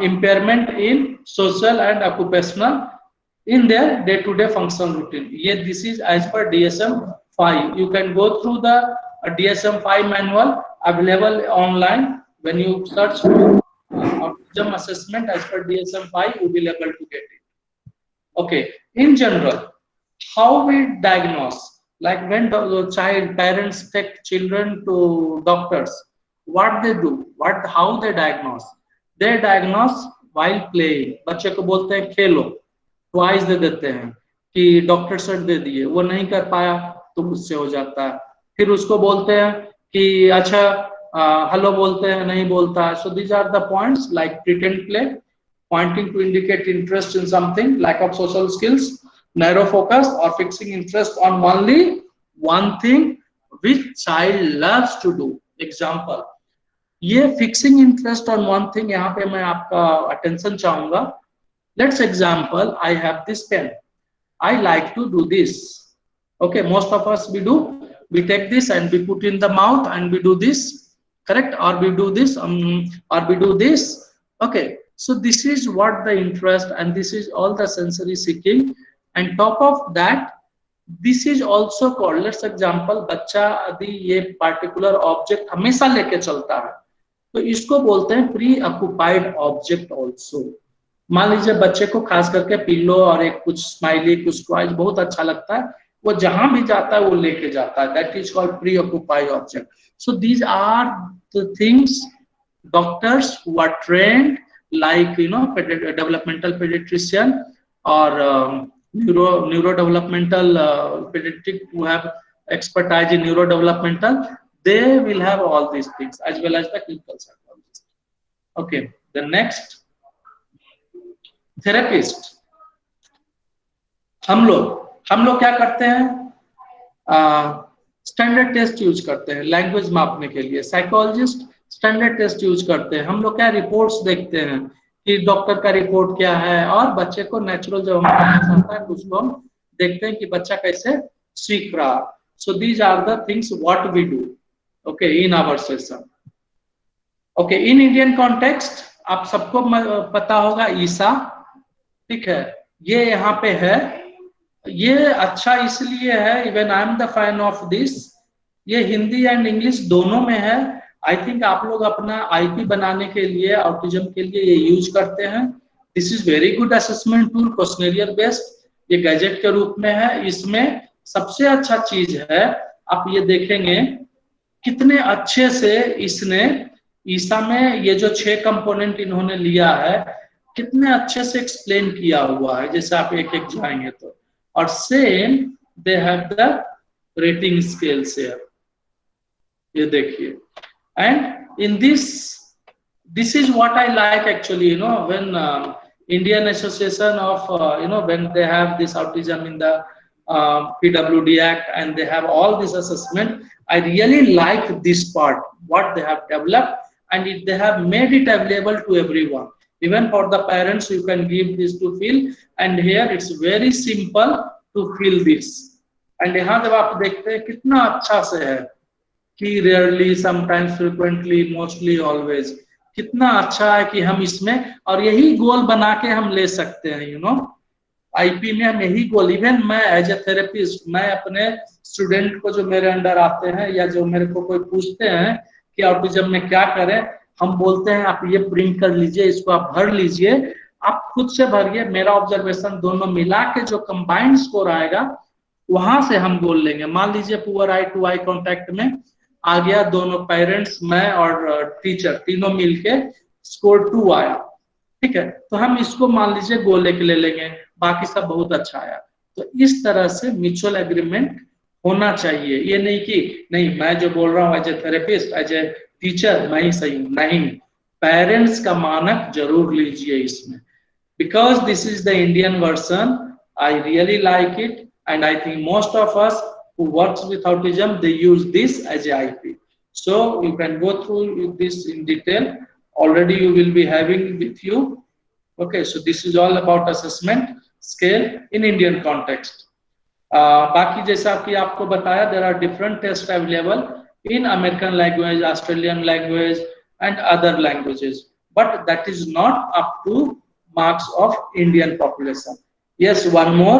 impairment in social and occupational in their day-to-day function routine. Yeah, this is as per DSM-5. You can go through the DSM-5 manual available online. When you search for autism assessment as per DSM-5, you will be able to get it. Okay, in general, how we diagnose, like when the child parents take children to doctors, what they do, what how they diagnose while playing. बच्चे को बोलते हैं खेलो, twice दे देते हैं कि doctor set दे दिए, वो नहीं कर पाया तो मुझसे हो जाता है, फिर उसको बोलते हैं कि अच्छा हेलो बोलते हैं, नहीं बोलता है. So these are the points like pretend play, pointing to indicate interest in something, lack of social skills, narrow focus, or fixing interest on only one thing which child loves to do. Example, ये fixing interest on one thing, यहाँ पे मैं आपका attention चाहूंगा. Let's example, I have this pen, I like to do this. Okay, most of us we do, we take this and we put in the mouth and we do this, correct, or we do this or we do this. Okay, so this is what the interest, and this is all the sensory seeking, and top of that this is also called, let's example, बच्चा यदि ये particular object हमेशा लेके चलता है तो इसको बोलते हैं प्री ऑक्युपाइड ऑब्जेक्ट ऑल्सो. मान लीजिए बच्चे को खास करके पिल्लो और एक कुछ स्माइली कुछ टॉयज बहुत अच्छा लगता है, वो जहां भी जाता है वो लेके जाता है, that is called preoccupied object. So these are the things doctors who are trained like developmental pediatrician or neurodevelopmental pediatric who have expertise in neurodevelopmental, they will have all these things as well as the clinical psychologist. Okay, the next, therapist. हम लोग क्या करते हैं, standard test use करते हैं language मापने के लिए. साइकोलॉजिस्ट स्टैंडर्ड टेस्ट यूज करते हैं. हम लोग क्या रिपोर्ट्स देखते हैं कि डॉक्टर का रिपोर्ट क्या है, और बच्चे को नेचुरल जब हमारे आता है उसको हम देखते हैं कि बच्चा कैसे सीख रहा. So these are the things what we do, okay, in our session. Okay, in Indian context आप सबको पता होगा ईसा, ठीक है, ये यहाँ पे है. ये अच्छा इसलिए है, even I am the fan of this, ये हिंदी एंड इंग्लिश दोनों में है. आई थिंक आप लोग अपना आईपी बनाने के लिए ऑटिज्म के लिए ये यूज करते हैं. This is very good assessment tool, questionnaire based, ये गैजेट के रूप में है. इसमें सबसे अच्छा चीज है, आप ये देखेंगे कितने अच्छे से इसने ईसा में ये जो 6 कंपोनेंट इन्होंने लिया है कितने अच्छे से एक्सप्लेन किया हुआ है, जैसे आप एक एक जाएंगे तो. और same they have the rating scales here, ये देखिए. And in this is what I like actually, when Indian Association of when they have this autism in the PWD Act and they have all this assessment, I really like this part what they have developed, and they have made it available to everyone. Even for the parents, you can give this to fill, and here it's very simple to fill this. And यहाँ जब आप देखते हैं कितना अच्छा से है कि rarely, sometimes, frequently, mostly, always, कितना अच्छा है कि हम इसमें, और यही गोल बना के हम ले सकते हैं. आईपी में हम यही गोल, इवन मैं एज ए थेरेपिस्ट, मैं अपने स्टूडेंट को जो मेरे अंडर आते हैं या जो मेरे को कोई पूछते हैं कि ऑटिज्म में क्या करें, हम बोलते हैं आप ये प्रिंट कर लीजिए, इसको आप भर लीजिए, आप खुद से भरिए, मेरा ऑब्जर्वेशन दोनों मिला के जो कंबाइंड स्कोर आएगा वहां से हम बोल लेंगे. मान लीजिए poor eye to eye contact में आ गया, दोनों पेरेंट्स, मैं और टीचर तीनों मिलके स्कोर 2 आया, ठीक है, तो हम इसको मान लीजिए गोले के ले लेंगे, बाकी सब बहुत अच्छा आया. तो इस तरह से म्यूचुअल एग्रीमेंट होना चाहिए. ये नहीं कि नहीं मैं जो बोल रहा हूँ as a therapist, as a teacher मैं ही सही हूँ, नहीं, पेरेंट्स का मानक जरूर लीजिए इसमें, because this is the Indian version. I really like it, and I think most of us who works with autism, they use this as a IP. So you can go through this in detail. Already you will be having with you. Okay, so this is all about assessment scale in Indian context. बाकी जैसा कि आपको बताया, there are different tests available in American language, Australian language, and other languages. But that is not up to marks of Indian population. Yes, one more.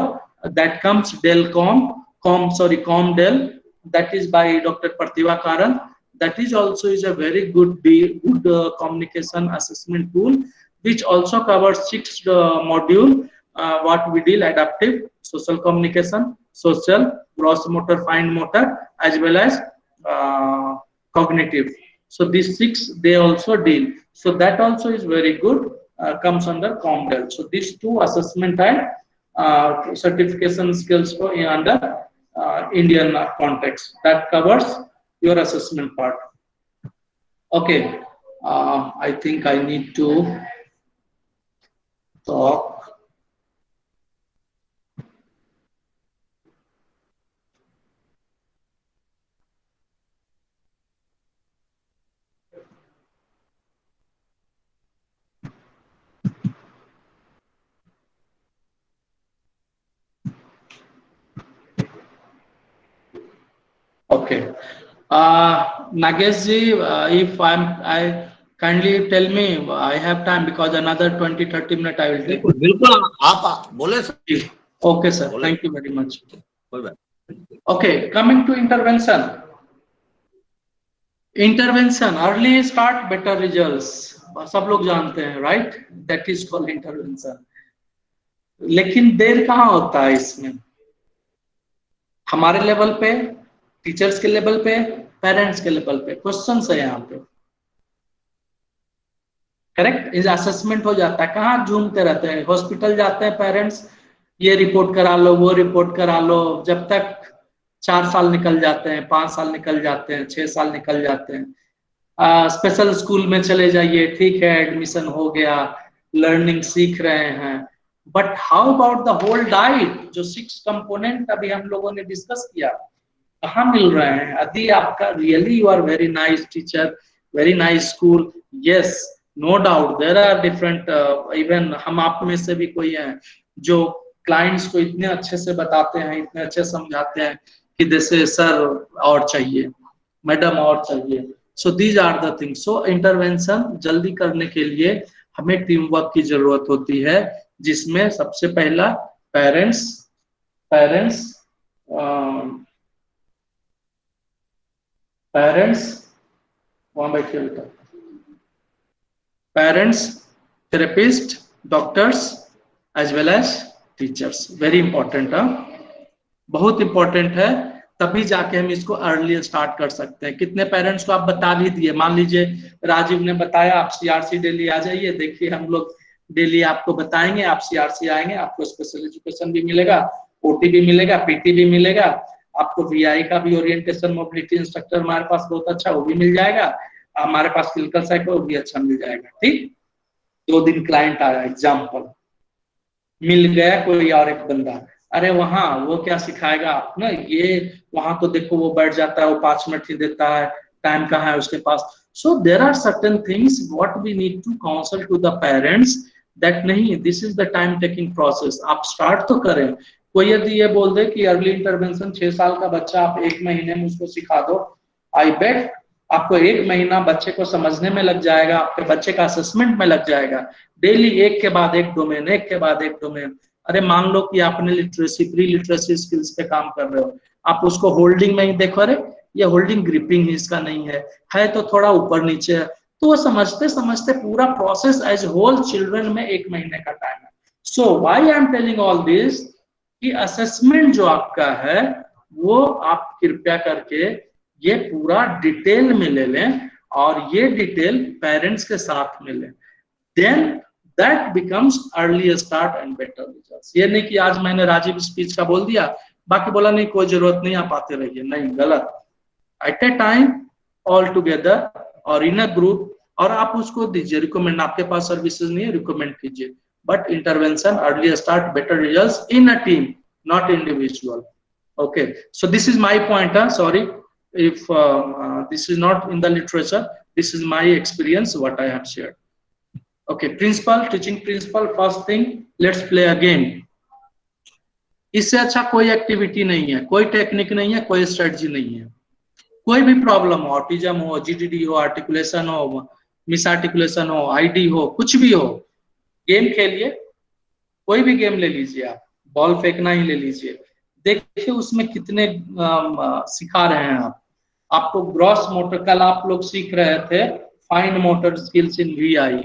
That comes COMDEL, that is by Dr. Parthiva Karan. that is also is a very good communication assessment tool, which also covers 6 module. What we deal: adaptive, social communication, social, gross motor, fine motor, as well as cognitive. So these 6 they also deal. So that also is very good, comes under COMDEL. So these 2 assessment and certification skills for under Indian context, that covers your assessment part. Okay, I think I need to talk. Okay, Nagesh ji, if I kindly tell me, I have time because another 20-30 minutes I will take.
बिल्कुल आप बोले sir.
Okay sir, thank you very much. Okay, coming to intervention. Intervention, early start, better results. सब लोग जानते हैं, right? That is called intervention. लेकिन देर कहाँ होता है इसमें? हमारे लेवल पे, टीचर्स के लेवल पे, पेरेंट्स के लेवल पे. क्वेश्चन है यहाँ पे. करेक्ट, इस असेसमेंट हो जाता है. कहाँ झूमते रहते हैं? हॉस्पिटल जाते हैं पेरेंट्स, ये रिपोर्ट करा लो, वो रिपोर्ट करा लो. जब तक 4 साल निकल जाते हैं, 5 साल निकल जाते हैं, 6 साल निकल जाते हैं. स्पेशल स्कूल में चले जाइए, ठीक है, एडमिशन हो गया, लर्निंग सीख रहे हैं. But how about the whole diet? जो 6 कंपोनेंट अभी हम लोगों ने डिस्कस किया, कहाँ मिल रहे हैं? यदि आपका really you are very nice teacher, very nice school, yes, no doubt there are different. Even हम आप में से भी कोई है जो क्लाइंट्स को इतने अच्छे से बताते हैं, इतने अच्छे समझाते हैं कि जैसे सर और चाहिए, मैडम और चाहिए. So these are the things. So intervention जल्दी करने के लिए हमें टीम वर्क की जरूरत होती है, जिसमें सबसे पहला पेरेंट्स वहां बैठिए बेटा, parents, therapist, doctors as well as teachers. Very important है, बहुत इंपॉर्टेंट है. तभी जाके हम इसको अर्ली स्टार्ट कर सकते हैं. कितने पेरेंट्स को आप बता भी दिए? मान लीजिए राजीव ने बताया आप सीआरसी डेली आ जाइए. देखिए हम लोग डेली आपको बताएंगे, आप सीआरसी आएंगे, आपको स्पेशल एजुकेशन भी मिलेगा, ओटी भी मिलेगा, पीटी भी मिलेगा, आपको वीआई का भी, ओरिएंटेशन मोबिलिटी इंस्ट्रक्टर हमारे पास बहुत अच्छा, वो भी मिल जाएगा. हमारे पास क्लिनिकल साइको, वो भी अच्छा मिल जाएगा. ठीक, 2 दिन क्लाइंट आया, एग्जाम्पल मिल गया कोई और एक बंदा, अरे वहां वो क्या सिखाएगा आप ना, ये वहां तो देखो वो बैठ जाता है, वो 5 मिनट ही देता है, टाइम कहाँ है उसके पास. So there are certain things what we need to counsel to the parents that नहीं, this is the time taking process. आप स्टार्ट तो करें. कोई यदि ये बोल दे कि अर्ली इंटरवेंशन 6 साल का बच्चा आप 1 महीने में उसको सिखा दो, आई बेट आपको 1 महीना बच्चे को समझने में लग जाएगा, आपके बच्चे का असेसमेंट में लग जाएगा. डेली एक के बाद एक डोमेन, एक के बाद एक डोमेन. अरे मान लो कि आपने लिटरेसी, प्री लिटरेसी स्किल्स पे काम कर रहे हो, आप उसको होल्डिंग में ही देखो, अरे ये होल्डिंग ग्रिपिंग इसका नहीं है तो थोड़ा ऊपर नीचे है. तो वो समझते समझते पूरा प्रोसेस एज होल चिल्ड्रन में 1 महीने का टाइम है. So why I am telling all this कि असेसमेंट जो आपका है वो आप कृपया करके ये पूरा डिटेल में ले लें, और ये डिटेल पेरेंट्स के साथ में लें. Then that becomes early start and better results. ये नहीं कि आज मैंने राजीव स्पीच का बोल दिया, बाकी बोला नहीं कोई जरूरत नहीं, आप आते रहिए, नहीं, गलत. At a time, all together or in a group, और आप उसको दीजिए रिकमेंड. आपके पास सर्विसेज नहीं है, रिकमेंड कीजिए. But intervention, early start, better results in a team, not individual. Okay, so this is my point. Sorry if this is not in the literature, this is my experience what I have shared. Okay, principal, teaching principal, first thing, let's play a game. इससे अच्छा कोई activity नहीं है, कोई technique नहीं है, कोई strategy नहीं है. कोई भी प्रॉब्लम हो, ऑटिज्म हो, जीडीडी हो, आर्टिकुलेशन हो, मिस आर्टिकुलेशन हो, आईडी हो, कुछ भी हो, गेम खेलिए. कोई भी गेम ले लीजिए आप, बॉल फेंकना ही ले लीजिए. देखिए उसमें कितने सिखा रहे हैं आप. आपको ग्रॉस मोटर, कल आप लोग सीख रहे थे fine motor skills in VI,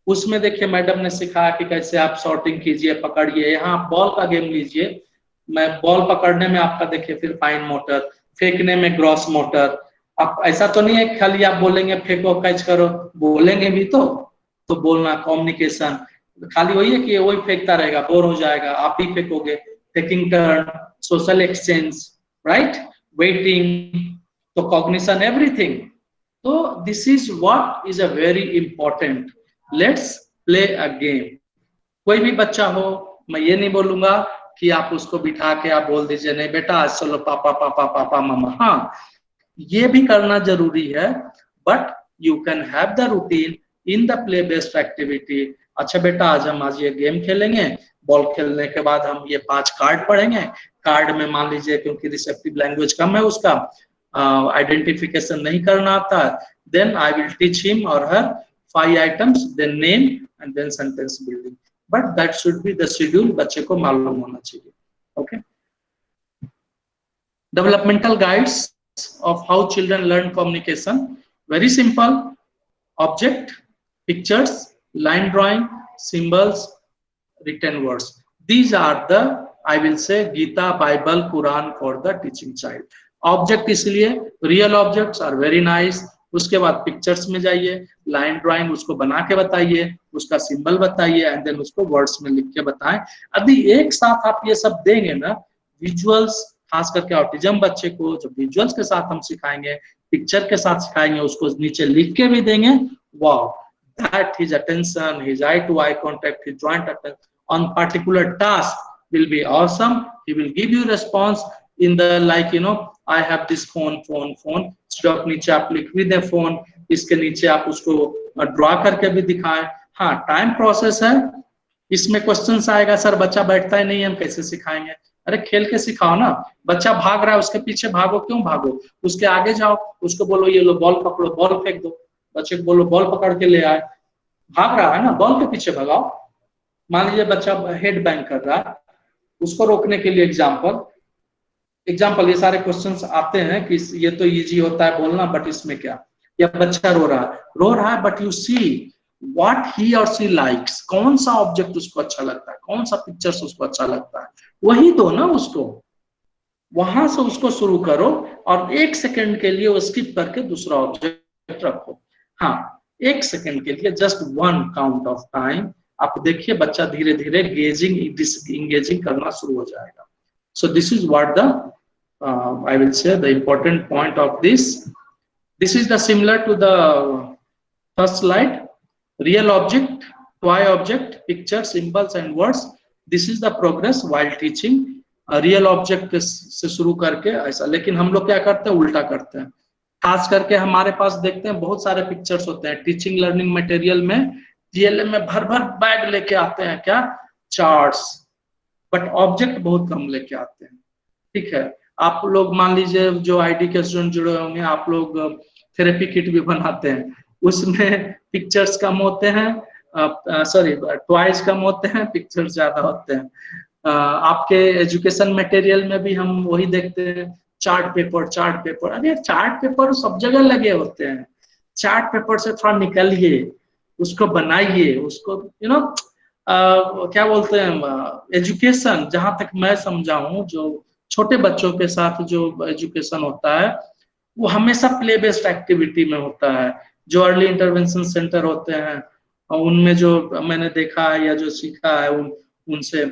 उसमें देखिए मैडम ने सिखाया कि कैसे आप शॉर्टिंग कीजिए, पकड़िए। यहाँ आप बॉल का गेम लीजिए, मैं बॉल पकड़ने में आपका देखिए फिर फाइन मोटर, फेंकने में ग्रॉस मोटर। आप ऐसा तो नहीं है खाली आप बोलेंगे फेंको कैच करो, बोलेंगे भी तो बोलना कम्युनिकेशन, खाली वही है कि वही फेंकता रहेगा बोर हो जाएगा, आप भी फेंकोगे। Taking turn, social exchange, right, waiting, तो कॉग्निशन, एवरीथिंग। तो this is what is a very important. Let's play a game. कोई भी बच्चा हो, मैं ये नहीं बोलूंगा कि आप उसको बिठा के आप बोल दीजिए नहीं बेटा आज चलो पापा पापा पापा मामा, हाँ ये भी करना जरूरी है, but you can have the routine in the play based activity. अच्छा बेटा आज ये गेम खेलेंगे, बॉल खेलने के बाद हम ये 5 कार्ड पढ़ेंगे, कार्ड में मान लीजिए क्योंकि रिसेप्टिव लैंग्वेज कम है उसका, आइडेंटिफिकेशन नहीं करना आता, then I will teach him or her 5 items, then name and then sentence building, but that should be the schedule, बच्चे को मालूम होना चाहिए। Okay, developmental guides of how children learn communication, very simple: object, pictures, line drawing, symbols, written words. These are the, I will say, Gita, Bible, Quran for the teaching child. Object इसलिए real objects are very nice, उसके बाद pictures में जाइए, line drawing उसको बना के बताइए, उसका सिंबल बताइए, एंड देन उसको वर्ड्स में लिख के बताएं। अभी एक साथ आप ये सब देंगे ना, विजुअल्स, खास करके ऑटिज्म बच्चे को जब विजुअल्स के साथ हम सिखाएंगे, पिक्चर के साथ सिखाएंगे, उसको नीचे लिख के भी देंगे, wow, that his attention, his eye to eye contact, his joint attention on particular task will be awesome. He will give you response in the like, you know, I have this phone, stop नीचे आप लिख भी दें phone, इसके नीचे आप उसको draw करके भी दिखाएं। हाँ, टाइम प्रोसेस है, इसमें क्वेश्चन आएगा सर बच्चा बैठता ही नहीं, हम कैसे सिखाएंगे? अरे खेल के सिखाओ ना, बच्चा भाग रहा है उसके पीछे भागो, क्यों भागो, उसके आगे जाओ, उसको बोलो ये लो बॉल पकड़ो, बॉल फेंक दो, बच्चे को बोलो बॉल पकड़ के ले आए, भाग रहा है ना, बॉल के पीछे भगाओ। मान लीजिए बच्चा हेड बैंग कर रहा है, उसको रोकने के लिए एग्जाम्पल ये सारे क्वेश्चंस आते हैं कि ये तो इजी होता है बोलना, बट इसमें क्या, या बच्चा रो रहा है but you see what he or C likes, कौन सा ऑब्जेक्ट उसको अच्छा लगता है, कौन सा पिक्चर्स उसको अच्छा लगता है, वही दो ना उसको, वहां से उसको शुरू करो और 1 सेकंड के लिए वो स्किप करके दूसरा ऑब्जेक्ट रखो। हाँ, 1 सेकंड के लिए, जस्ट 1 काउंट ऑफ टाइम, आप देखिए बच्चा धीरे धीरे इंगेजिंग करना शुरू हो जाएगा। सो this is what the I will say the important point of this. This is the similar to the first slide. Real object, toy object, picture, symbols and words. This is the progress while teaching. Real object से शुरू करके ऐसा, लेकिन हम लोग क्या करते हैं, उल्टा करते हैं। खास करके हमारे पास देखते हैं बहुत सारे पिक्चर्स होते हैं टीचिंग लर्निंग मटेरियल में, TLM में भर भर बैग लेके आते हैं क्या, चार्ट्स, बट ऑब्जेक्ट बहुत कम लेके आते हैं। ठीक है, आप लोग मान लीजिए जो आईडी के स्टूडेंट जुड़े होंगे, आप लोग थेरेपी किट भी बनाते हैं, उसमें पिक्चर्स कम होते हैं, सॉरी टॉयज कम होते हैं, पिक्चर्स ज्यादा होते हैं। आपके एजुकेशन मटेरियल में भी हम वही देखते हैं, चार्ट पेपर, अरे चार्ट पेपर सब जगह लगे होते हैं, चार्ट पेपर से थोड़ा निकलिए, उसको बनाइए, उसको यू नो क्या बोलते हैं, एजुकेशन जहां तक मैं समझा हूँ, जो छोटे बच्चों के साथ जो एजुकेशन होता है वो हमेशा प्ले बेस्ड एक्टिविटी में होता है। जो अर्ली इंटरवेंशन सेंटर होते हैं उनमें जो मैंने देखा है या जो सीखा है उनसे,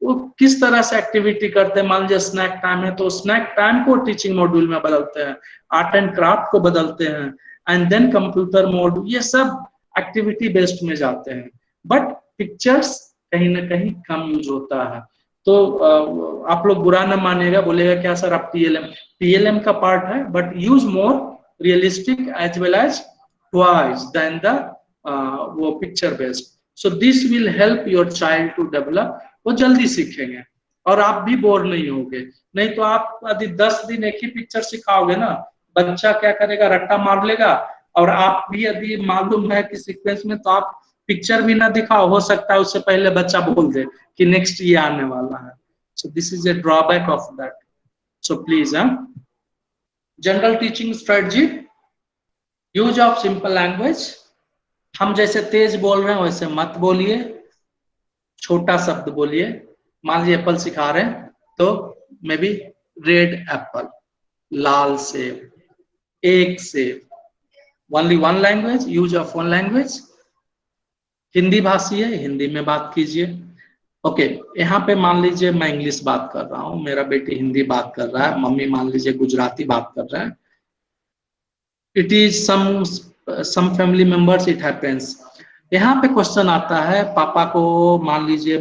वो किस तरह से एक्टिविटी करते हैं। मान लीजिए स्नैक टाइम है तो स्नैक टाइम को टीचिंग मॉड्यूल में बदलते हैं, आर्ट एंड क्राफ्ट को बदलते हैं, एंड देन कंप्यूटर मोड, ये सब एक्टिविटी बेस्ड में जाते हैं, बट पिक्चर्स कहीं ना कहीं कम यूज होता है। तो आप लोग बुरा ना मानिएगा, बोलेगा क्या सर आप TLM का पार्ट है, but use more realistic as well as toys than the वो picture based. So this will help your child to develop, वो जल्दी सीखेंगे और आप भी बोर नहीं होगे। नहीं तो आप यदि 10 दिन एक ही पिक्चर सिखाओगे ना, बच्चा क्या करेगा, रट्टा मार लेगा, और आप भी यदि मालूम है कि सीक्वेंस में, तो आप पिक्चर भी ना दिखाओ, हो सकता है उससे पहले बच्चा बोल दे कि नेक्स्ट ये आने वाला है। सो this is a drawback of that. So please general teaching strategy, use of simple language. हम जैसे तेज बोल रहे हैं वैसे मत बोलिए, छोटा शब्द बोलिए। मान लीजिए एप्पल सिखा रहे हैं तो मे बी रेड एप्पल, लाल सेब, एक सेब। Only one language, use of one language. Hindi भाषी है, हिंदी में बात कीजिए। ओके, यहाँ पे मान लीजिए मैं इंग्लिश बात कर रहा हूँ, मेरा बेटी हिंदी बात कर रहा है, मम्मी मान लीजिए गुजराती बात कर रहे हैं। It is some family members, it happens. यहाँ पे क्वेश्चन आता है, पापा को मान लीजिए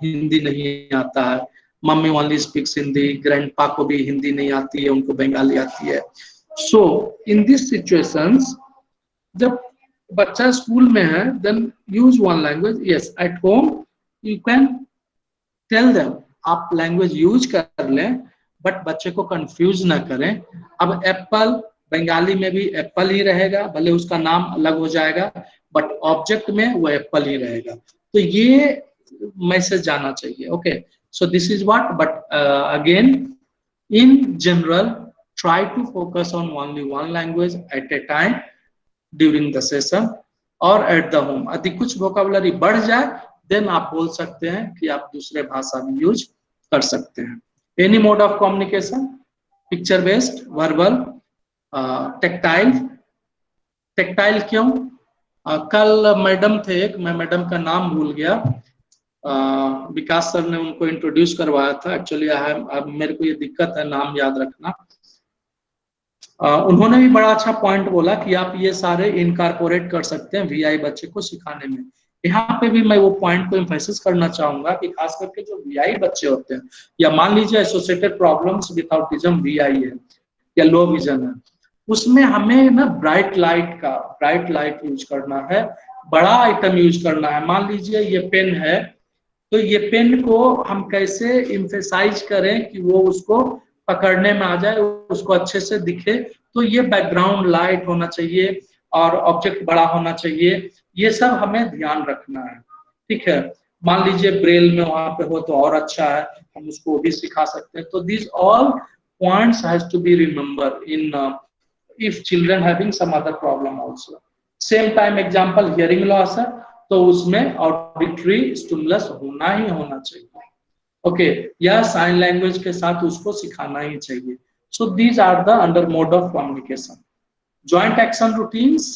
हिंदी नहीं आता है, mummy only speaks Hindi, grandpa को भी हिंदी नहीं आती है, उनको बंगाली आती है। सो इन दिस सिचुएशंस, जब बच्चा स्कूल में है, then use one language. Yes, at home you can tell them, आप लैंग्वेज यूज कर लें, बट बच्चे को कंफ्यूज ना करें। अब एप्पल बंगाली में भी एप्पल ही रहेगा, भले उसका नाम अलग हो जाएगा, बट ऑब्जेक्ट में वो एप्पल ही रहेगा। तो ये मैसेज जाना चाहिए। Okay, so this is what, but again in general try to focus on only one language at a time during the session or at the home। यदि कुछ वोकैबुलरी बढ़ जाए देन आप बोल सकते हैं कि आप दूसरे भाषा में यूज कर सकते हैं। Any mode of communication, picture based, verbal, tactile. Tactile क्यों? कल मैडम थे एक, मैं मैडम का नाम भूल गया, विकास सर ने उनको इंट्रोड्यूस करवाया था। एक्चुअली अब मेरे को ये दिक्कत है नाम याद रखना। उन्होंने भी बड़ा अच्छा पॉइंट बोला कि आप ये सारे इनकॉर्पोरेट कर सकते हैं वीआई बच्चे को सिखाने में। यहाँ पे भी मैं वो पॉइंट को एम्फेसिस करना चाहूंगा कि खास करके जो वीआई बच्चे होते हैं, या मान लीजिए associated problems with autism VI है या लो विजन है, उसमें हमें ना ब्राइट लाइट यूज करना है, बड़ा आइटम यूज करना है। मान लीजिए ये पेन है, तो ये पेन को हम कैसे इम्फेसाइज करें कि वो उसको पकड़ने में आ जाए, उसको अच्छे से दिखे। तो ये बैकग्राउंड लाइट होना चाहिए और ऑब्जेक्ट बड़ा होना चाहिए, ये सब हमें ध्यान रखना है। ठीक है, मान लीजिए ब्रेल में वहां पे हो तो और अच्छा है, हम उसको भी सिखा सकते हैं। तो this all points has to be remember in if children having some other problem also. Same time example hearing loss है, तो उसमें ऑडिटरी स्टिमुलस होना ही होना चाहिए। ओके, या साइन लैंग्वेज के साथ उसको सिखाना ही चाहिए। So these are the under mode of communication. Joint action routines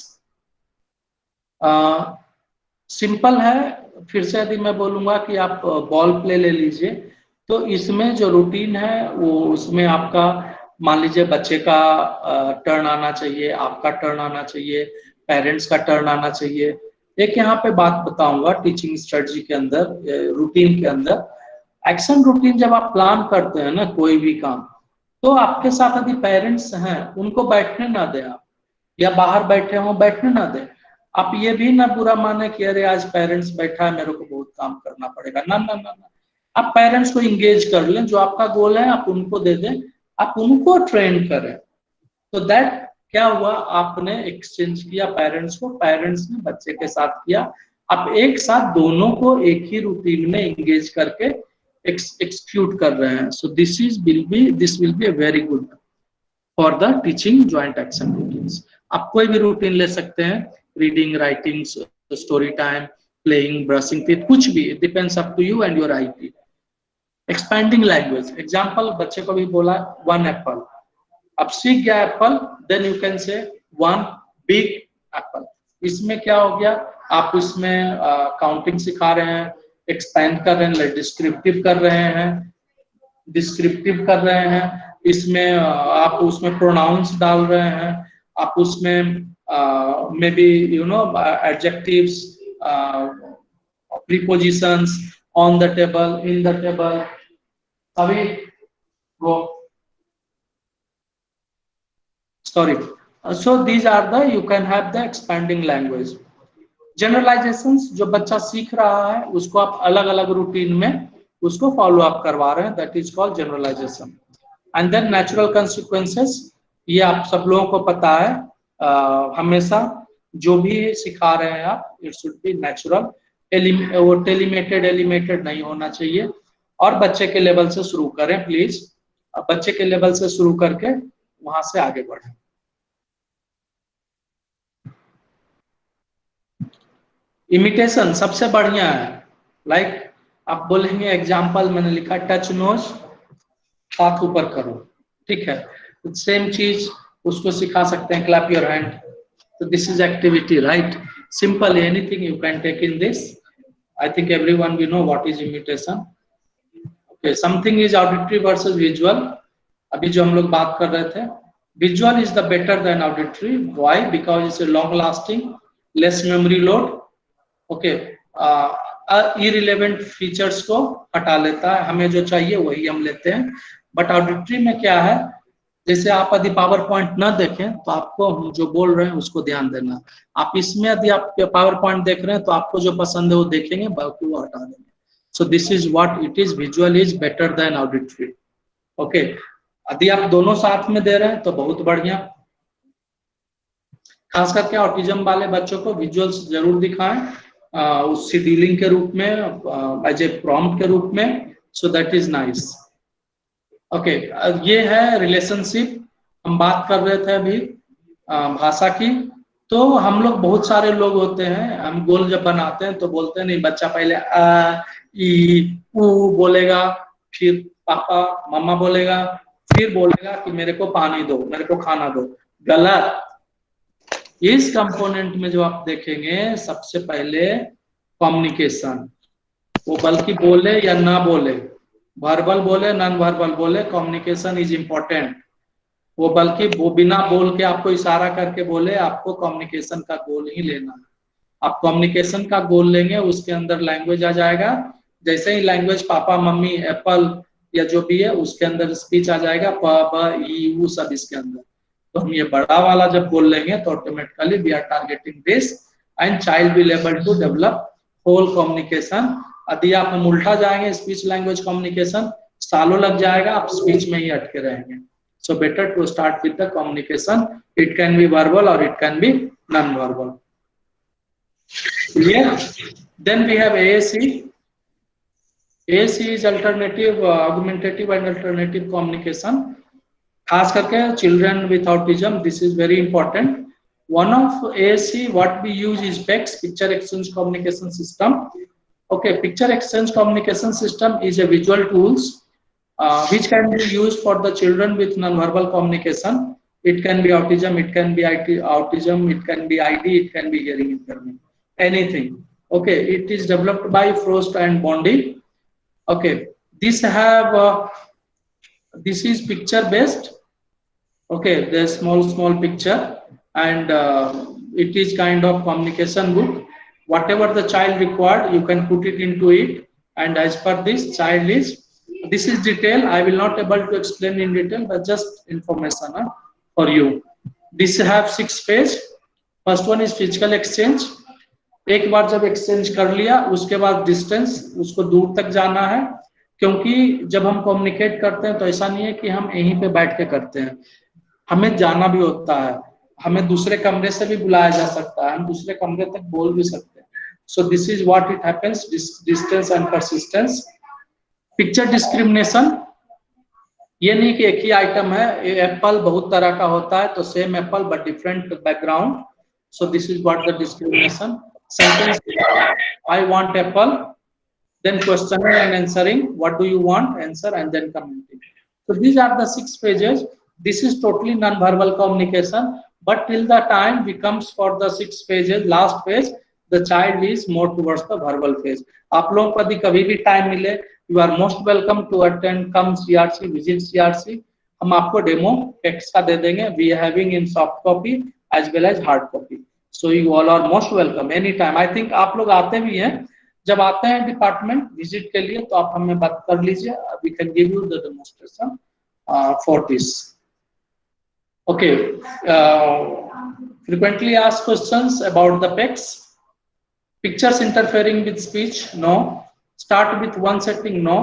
simple है। फिर से यदि मैं बोलूंगा कि आप बॉल प्ले ले लीजिए, तो इसमें जो रूटीन है वो उसमें आपका मान लीजिए बच्चे का टर्न आना चाहिए, आपका टर्न आना चाहिए, पेरेंट्स का टर्न आना चाहिए। एक यहाँ पे बात बताऊंगा टीचिंग स्ट्रेटजी के अंदर, रूटीन के अंदर, एक्शन रूटीन जब आप प्लान करते हैं ना कोई भी काम, तो आपके साथ यदि पेरेंट्स हैं उनको बैठने ना दें आप, या बाहर बैठे हों बैठने ना दें। आप ये भी ना बुरा माने कि अरे आज पेरेंट्स बैठा है मेरे को बहुत काम करना पड़ेगा, ना ना ना ना। आप पेरेंट्स को इंगेज कर लें, जो आपका गोल है आप उनको दे दें, आप उनको ट्रेन करें। तो दैट क्या हुआ, आपने एक्सचेंज किया पेरेंट्स को, पेरेंट्स ने बच्चे के साथ किया, आप एक साथ दोनों को एक ही रूटीन में इंगेज करके एक्सक्यूट कर रहे हैं। So this will be a very good for the teaching joint action routines. आप कोई भी रूटीन ले सकते हैं, reading, writing, story time, playing, brushing teeth, कुछ भी, it depends up to you and your IT. Expanding language, example बच्चे को भी बोला वन एप्पल, अब सीख गया apple, then you can say one big Apple. इसमें क्या हो गया, आप इसमें काउंटिंग सिखा रहे हैं, एक्सपैंड कर रहे हैं, डिस्क्रिप्टिव कर रहे हैं, इसमें आप उसमें प्रोनाउंस डाल रहे हैं, आप उसमें may be you know adjectives, prepositions, on the table, in the table, सभी वो sorry so these are the you can have the expanding language। Generalisations, जो बच्चा सीख रहा है उसको आप अलग अलग रूटीन में उसको फॉलो अप करवा रहे हैं, that is called generalisation. And then natural consequences, ये आप सब लोगों को पता है, हमेशा जो भी सिखा रहे हैं आप, इट शुड बी नेचुरल, वो एलिमेटेड नहीं होना चाहिए। और बच्चे के लेवल से शुरू करें प्लीज, बच्चे के लेवल से शुरू करके वहां से आगे बढ़े। इमिटेशन सबसे बढ़िया है। लाइक आप बोलेंगे एग्जाम्पल मैंने लिखा टच नोज, हाथ ऊपर करो, ठीक है, सेम चीज उसको सिखा सकते हैं, क्लैप योर हैंड। तो this is activity, right? Simple, anything you can take in this. I think everyone we know what is imitation. Okay, something is auditory versus visual. अभी जो हम लोग बात कर रहे थे, visual is the better than auditory. Why? Because it's a long lasting, less memory load. Okay, irrelevant features को हटा लेता है, हमें जो चाहिए वही हम लेते हैं। बट ऑडिटरी में क्या है, जैसे आप यदि पावर पॉइंट ना देखें तो आपको हम जो बोल रहे हैं उसको ध्यान देना। आप इसमें यदि आप पावर पॉइंट देख रहे हैं तो आपको जो पसंद है वो देखेंगे, बाकी वो हटा देंगे। सो this is what it is, visual is better than auditory. Okay, यदि आप दोनों साथ में दे रहे हैं तो बहुत बढ़िया। खास करके ऑटिज्म वाले बच्चों को विजुअल्स जरूर दिखाएं, उस शेड्यूलिंग के रूप में, एज ए प्रॉम्प्ट के रूप में। सो दैट इज नाइस। ओके, ये है रिलेशनशिप। हम बात कर रहे थे अभी भाषा की। तो हम लोग बहुत सारे लोग होते हैं, हम गोल जब बनाते हैं तो बोलते हैं नहीं, बच्चा पहले आ ई ऊ बोलेगा, फिर पापा मम्मा बोलेगा, फिर बोलेगा कि मेरे को पानी दो, मेरे को खाना दो। गलत। इस कंपोनेंट में जो आप देखेंगे, सबसे पहले कम्युनिकेशन, वो बल्कि बोले या ना बोले, वर्बल बोले नॉन वर्बल बोले, कम्युनिकेशन इज इंपॉर्टेंट। वो बल्कि वो बिना बोल के आपको इशारा करके बोले, आपको कम्युनिकेशन का गोल ही लेना है। आप कम्युनिकेशन का गोल लेंगे, उसके अंदर लैंग्वेज आ जाएगा। जैसे ही लैंग्वेज पापा मम्मी एप्पल या जो भी है, उसके अंदर स्पीच आ जाएगा, प ब ई ऊ सब इसके अंदर। तो हम ये बड़ा वाला जब बोल लेंगे तो automatically we are targeting this and child will able to develop whole communication. यदि आप हम उल्टा जाएंगे, स्पीच लैंग्वेज कम्युनिकेशन, सालों लग जाएगा, आप स्पीच में ही अटके रहेंगे। So better to start with the communication. It can be verbal or it can be non-verbal. Yeah. Then we have AAC. AAC is alternative, augmentative and alternative communication. खास करके children with autism, this is very important. One of AAC what we use is PECS, Picture Exchange Communication System. Okay, Picture Exchange Communication System is a visual tools which can be used for the children with non-verbal communication. It can be autism, it can be autism, it can be ID, it can be hearing impairment, anything. Okay, it is developed by Frost and Bondi. Okay, this is picture based. Okay, there's small picture, and it is kind of communication book. Whatever the child required, you can put it into it, and as per this child this is detail. I will not able to explain in detail, but just information for you. This have 6 phases. First one is physical exchange. एक बार जब exchange कर लिया, उसके बाद distance, उसको दूर तक जाना है। क्योंकि जब हम कम्युनिकेट करते हैं तो ऐसा नहीं है कि हम यहीं पे बैठ के करते हैं, हमें जाना भी होता है, हमें दूसरे कमरे से भी बुलाया जा सकता है, हम दूसरे कमरे तक बोल भी सकते हैं। So this is what it happens, distance and persistence. Picture discrimination, ये नहीं कि एक ही आइटम है, एप्पल बहुत तरह का होता है, तो same Apple but different background. So this is what the discrimination. Sentence, I want Apple, then questioning and answering, what do you want, answer, and then commenting. So these are the 6 phases. This is totally non-verbal communication, but till the time becomes for the 6 phases, last phase, the child is more towards the verbal phase. आप लोगों को यदि कभी भी time मिले, you are most welcome to attend, come CRC, visit CRC. हम आपको demo text का दे देंगे. We are having in soft copy as well as hard copy. So you all are most welcome anytime. I think आप लोग आते भी हैं, जब आते हैं डिपार्टमेंट विजिट के लिए तो आप हमें बात कर लीजिए. We can give you the demonstration for this. Okay, frequently asked questions about the PECS. Pictures interfering with speech, no. Start with one setting, no.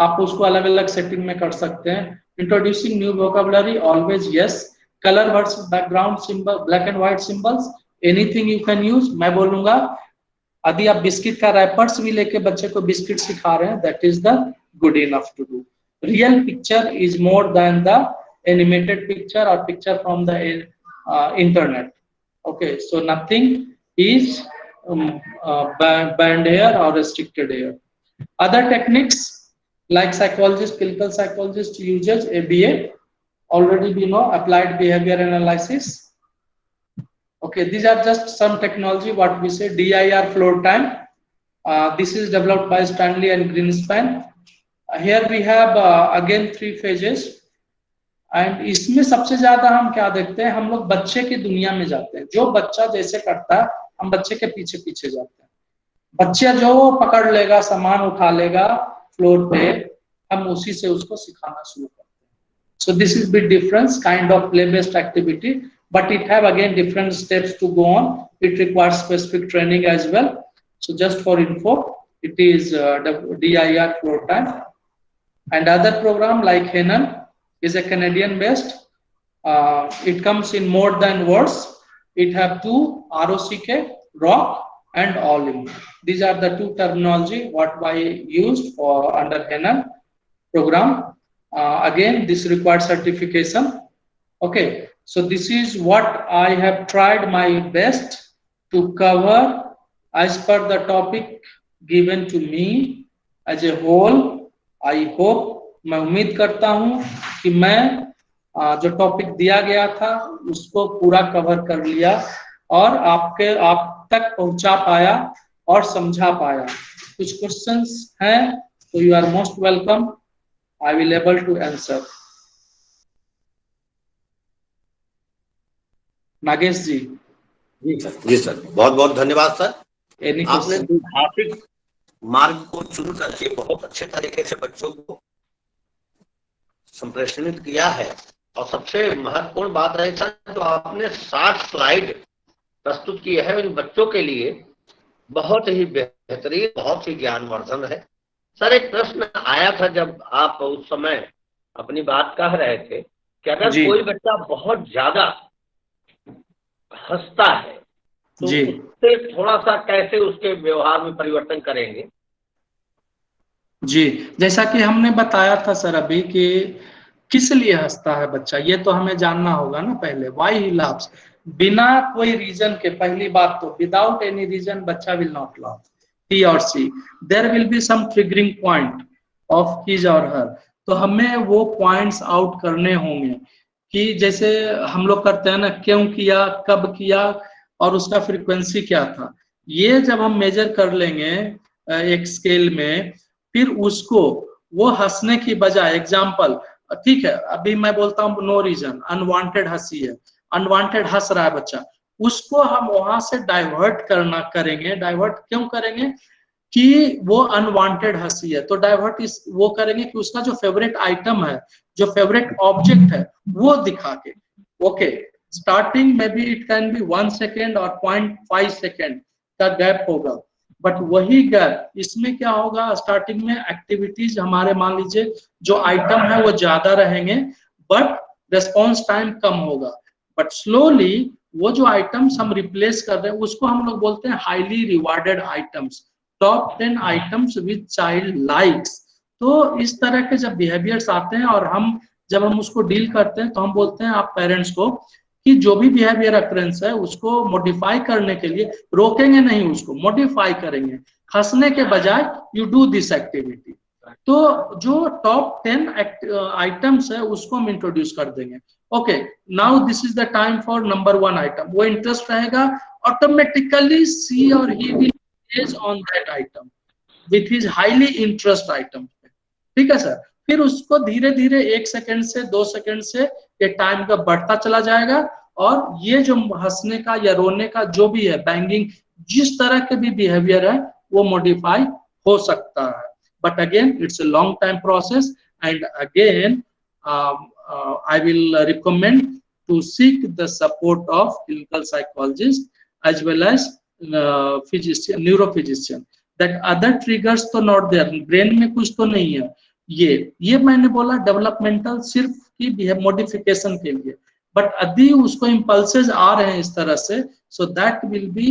आप उसको अलग अलग सेटिंग में कर सकते हैं. Introducing new vocabulary, always yes. Color versus background symbol, black and white symbols, anything you can use. मैं बोलूंगा यदि आप बिस्किट का रैपर्स भी लेके बच्चे को बिस्किट सिखा रहे हैं, that is the good enough to do. Real picture is more than the animated picture or picture from the internet. Okay, so nothing is banned here or restricted here. Other techniques like psychologist, clinical psychologist uses ABA, already we know, applied behavior analysis. Okay, these are just some technology, what we say DIR floor time. This is developed by Stanley and Greenspan. Here we have again 3 phases. And इसमें सबसे ज्यादा हम क्या देखते हैं, हम लोग बच्चे की दुनिया में जाते हैं, जो बच्चा जैसे करता है हम बच्चे के पीछे पीछे जाते हैं। बच्चा जो पकड़ लेगा, सामान उठा लेगा फ्लोर पे, हम उसी से उसको सिखाना शुरू करते हैं। So this is big difference, kind of play based activity, but it have again different steps to go on. It requires specific training as well. So just for info, it is DIR floor time. And other program like Henan is a Canadian based. It comes in more than words. It have 2 ROCK, rock and all in. These are the 2 terminology what I used for under Henan program. Again, this requires certification. Okay. So this is what I have tried my best to cover as per the topic given to me as a whole. I hope, मैं उम्मीद करता हूं कि मैं जो topic दिया गया था उसको पूरा कवर कर लिया और आप तक पहुंचा पाया और समझा पाया। कुछ क्वेश्चंस हैं तो you are most welcome, I will able to answer. Nagesh ji.
जी सर, बहुत बहुत धन्यवाद सर। आपने द्विभाषिक मार्ग को चुन करके बहुत अच्छे तरीके से बच्चों को संप्रेषणित किया है। और सबसे महत्वपूर्ण बात है सर, जो आपने 60 स्लाइड प्रस्तुत किए हैं इन बच्चों के लिए, बहुत ही बेहतरीन, बहुत ही ज्ञानवर्धन है। सर एक प्रश्न आया था जब आप उस समय अपनी बात कह रहे थे कि अगर कोई बच्चा बहुत ज्यादा हंसता है तो उससे थोड़ा सा कैसे उसके व्यवहार में परिवर्तन करेंगे?
जी, जैसा कि हमने बताया था सर अभी कि किस लिए हंसता है बच्चा, ये तो हमें जानना होगा ना पहले। व्हाई ही लाफ्स, बिना कोई रीजन के, पहली बात तो विदाउट एनी रीजन बच्चा will not laugh, he or she. There will be some triggering point of his or her, तो हमें वो पॉइंट्स आउट करने होंगे कि जैसे हम लोग करते हैं ना, क्यों किया, कब किया और उसका फ्रीक्वेंसी क्या था। ये जब हम मेजर कर लेंगे एक स्केल में, फिर उसको वो हंसने की बजाय, एग्जाम्पल ठीक है, अभी मैं बोलता हूँ नो रीजन, अनवांटेड हंसी है, अनवांटेड हंस रहा है बच्चा, उसको हम वहां से डाइवर्ट करेंगे। डाइवर्ट क्यों करेंगे कि वो अनवांटेड हंसी है, तो डाइवर्ट वो करेंगे कि उसका जो फेवरेट आइटम है, जो फेवरेट ऑब्जेक्ट है, वो दिखा के। ओके, स्टार्टिंग में भी इट कैन बी 1 सेकेंड और 0.5 सेकेंड का गैप होगा, बट वही गैप इसमें क्या होगा, स्टार्टिंग में एक्टिविटीज हमारे मान लीजिए जो आइटम है वो ज्यादा रहेंगे बट रेस्पॉन्स टाइम कम होगा, बट स्लोली वो जो आइटम्स हम रिप्लेस कर रहे हैं उसको हम लोग बोलते हैं highly rewarded items, top 10 items with child likes. तो इस तरह के जब बिहेवियर्स आते हैं और जब हम उसको डील करते हैं तो हम बोलते हैं आप पेरेंट्स को कि जो भी बिहेवियर अक्रेंस है उसको मॉडिफाई करने के लिए, रोकेंगे नहीं, उसको मॉडिफाई करेंगे, हंसने के बजाय यू डू दिस एक्टिविटी। तो जो टॉप 10 आइटम्स है उसको हम इंट्रोड्यूस कर देंगे। Okay, now this is the time for number 1 item, वो इंटरेस्ट रहेगा, ऑटोमेटिकली सी और he will engage on that item with his highly interest item. ठीक है सर, फिर उसको धीरे धीरे 1 सेकेंड से 2 सेकेंड से ये टाइम का बढ़ता चला जाएगा और ये जो हंसने का या रोने का जो भी है, बैंगिंग, जिस तरह के भी बिहेवियर है वो मॉडिफाई हो सकता है। But again it's a long time process and again I will recommend to seek the support of clinical psychologist as well as physician, neurophysician. That other triggers तो not there, brain में कुछ तो नहीं है। ये मैंने बोला डेवलपमेंटल सिर्फ की मॉडिफिकेशन के लिए, बट यदि उसको इम्पल्सेस आ रहे हैं इस तरह से, so that will be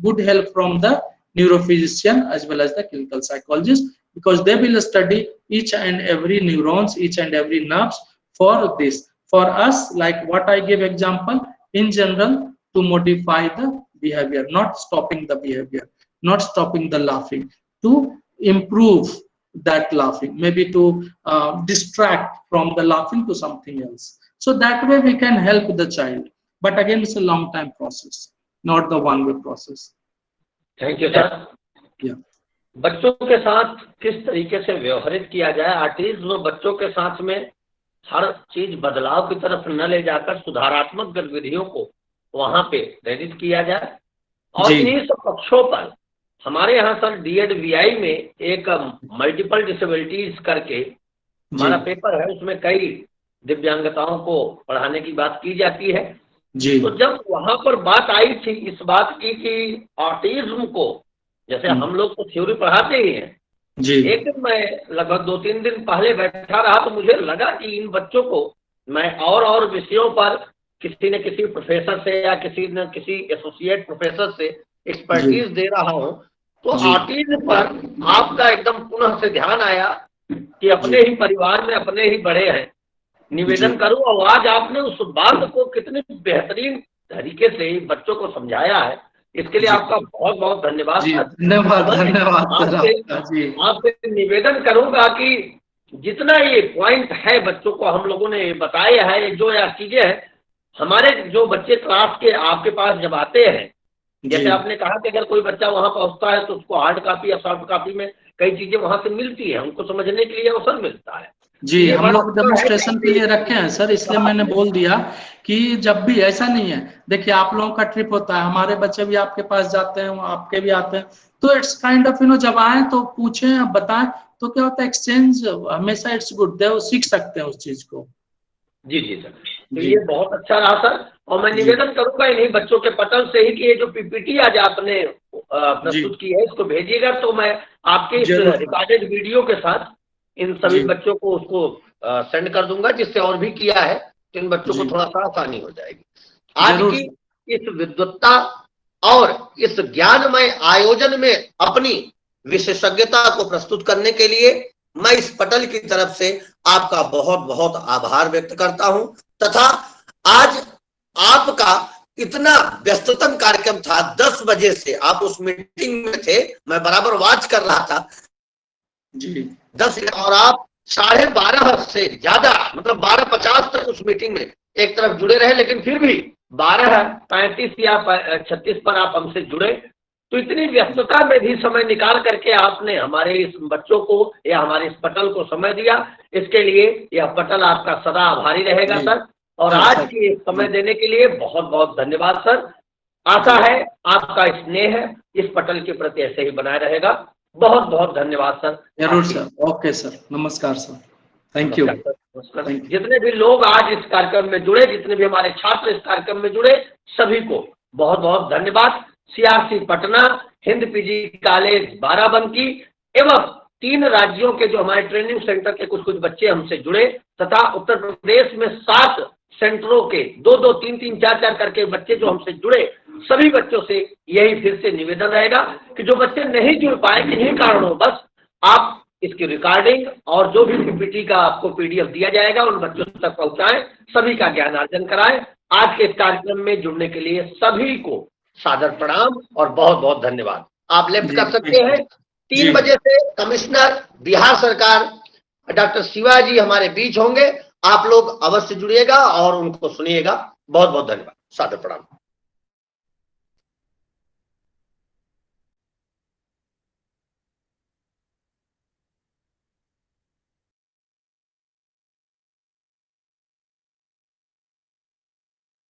good help from the neurophysician as well as the clinical psychologist, because they will study each and every neurons, each and every nerves for this. For us, like what I give example, in general, to modify the behavior, not stopping the behavior, not stopping the laughing, to improve that laughing, maybe to distract from the laughing to something else. So that way we can help the child. But again, it's a long time process, not the one way process.
Thank you sir.
Yeah.
बच्चों के साथ किस तरीके से व्यवहारित किया जाए, autism बच्चों के साथ में हर चीज बदलाव की तरफ न ले जाकर सुधारात्मक गतिविधियों को वहां पे प्रेरित किया जाए। और इन्हीं सब पक्षों पर हमारे यहाँ सर DED-VI में एक मल्टीपल डिसेबिलिटीज करके हमारा पेपर है, उसमें कई दिव्यांगताओं को पढ़ाने की बात की जाती है जी। तो जब वहां पर बात आई थी इस बात की कि ऑटिज्म को, जैसे हम लोग तो थ्योरी पढ़ाते ही हैं जी, एक दिन मैं लगभग 2-3 दिन पहले बैठा रहा तो मुझे लगा कि इन बच्चों को मैं और विषयों पर किसी न किसी प्रोफेसर से या किसी न किसी एसोसिएट प्रोफेसर से एक्सपर्टीज दे रहा हूं, तो ऑटिज्म पर आपका एकदम पुनः से ध्यान आया कि अपने ही परिवार में अपने ही बड़े हैं, निवेदन करूं। और आज आपने उस बात को कितने बेहतरीन तरीके से बच्चों को समझाया है, इसके लिए आपका बहुत बहुत धन्यवाद।
धन्यवाद।
आपसे निवेदन करूंगा कि जितना ये पॉइंट है बच्चों को हम लोगों ने बताया है, जो या चीजें हैं, हमारे जो बच्चे क्लास के आपके पास जब आते हैं, जैसे आपने कहा कि अगर कोई बच्चा वहां पहुंचता है तो उसको हार्ड कॉपी या सॉफ्ट कॉपी में कई चीजें वहां से मिलती है, उनको समझने के लिए अवसर मिलता है
जी। हम लोग डेमोन्स्ट्रेशन के लिए रखे हैं सर, इसलिए मैंने बोल दिया कि जब भी ऐसा नहीं है, देखिए आप लोगों का ट्रिप होता है, हमारे बच्चे भी आपके पास जाते हैं, आपके भी आते हैं, तो इट्स काइंड ऑफ जब आए तो पूछें, बताएं, तो क्या होता है एक्सचेंज हमेशा इट्स गुड, वो सीख सकते हैं उस चीज को।
जी जी सर, तो ये बहुत अच्छा रहा सर। और मैं निवेदन करूंगा इन्हीं बच्चों के पटल से ही कि ये जो पीपीटी आज आपने प्रस्तुत की है इसको भेजिएगा, तो मैं आपके इस रिकॉर्डेड वीडियो के साथ इन सभी बच्चों को उसको सेंड कर दूंगा, जिससे और भी किया है तो इन बच्चों को थोड़ा सा आसानी हो जाएगी। आज की इस विद्वत्ता और इस ज्ञानमय आयोजन में अपनी विशेषज्ञता को प्रस्तुत करने के लिए मैं इस पटल की तरफ से आपका बहुत बहुत आभार व्यक्त करता हूं, तथा आज आपका इतना व्यस्ततम कार्यक्रम था, 10 बजे से आप उस मीटिंग में थे, मैं बराबर वॉच कर रहा था जी 10, और आप 12:30 से ज्यादा मतलब 12:50 तक उस मीटिंग में एक तरफ जुड़े रहे, लेकिन फिर भी 12:35 या 36 पर आप हमसे जुड़े। तो इतनी व्यस्तता में भी समय निकाल करके आपने हमारे इस बच्चों को या हमारे इस पटल को समय दिया, इसके लिए यह पटल आपका सदा आभारी रहेगा सर। और आज की समय देने के लिए बहुत बहुत धन्यवाद सर। आशा है आपका स्नेह इस पटल के प्रति ऐसे ही बनाए रहेगा। बहुत बहुत धन्यवाद सर।
जरूर सर। ओके सर, नमस्कार सर, थैंक यू।
जितने भी लोग आज इस कार्यक्रम में जुड़े, जितने भी हमारे छात्र इस कार्यक्रम में जुड़े, सभी को बहुत बहुत धन्यवाद। CRC Patna, Hind PG college Barabanki एवं 3 राज्यों के जो हमारे ट्रेनिंग सेंटर के कुछ बच्चे हमसे जुड़े, तथा उत्तर प्रदेश में 7 सेंटरों के 2-2, 3-3, 4-4 करके बच्चे जो हमसे जुड़े, सभी बच्चों से यही फिर से निवेदन रहेगा कि जो बच्चे नहीं जुड़ पाए किन्हीं कारणों, बस आप इसकी रिकॉर्डिंग और जो भी PPT का आपको PDF दिया जाएगा उन बच्चों तक पहुंचाएं, सभी का ज्ञानार्जन कराएं। आज के इस कार्यक्रम में जुड़ने के लिए सभी को सादर प्रणाम और बहुत बहुत धन्यवाद। आप लेफ्ट कर सकते हैं। 3 बजे से कमिश्नर बिहार सरकार डॉक्टर शिवाजी हमारे बीच होंगे, आप लोग अवश्य जुड़िएगा और उनको सुनिएगा। बहुत बहुत धन्यवाद, सादर प्रणाम।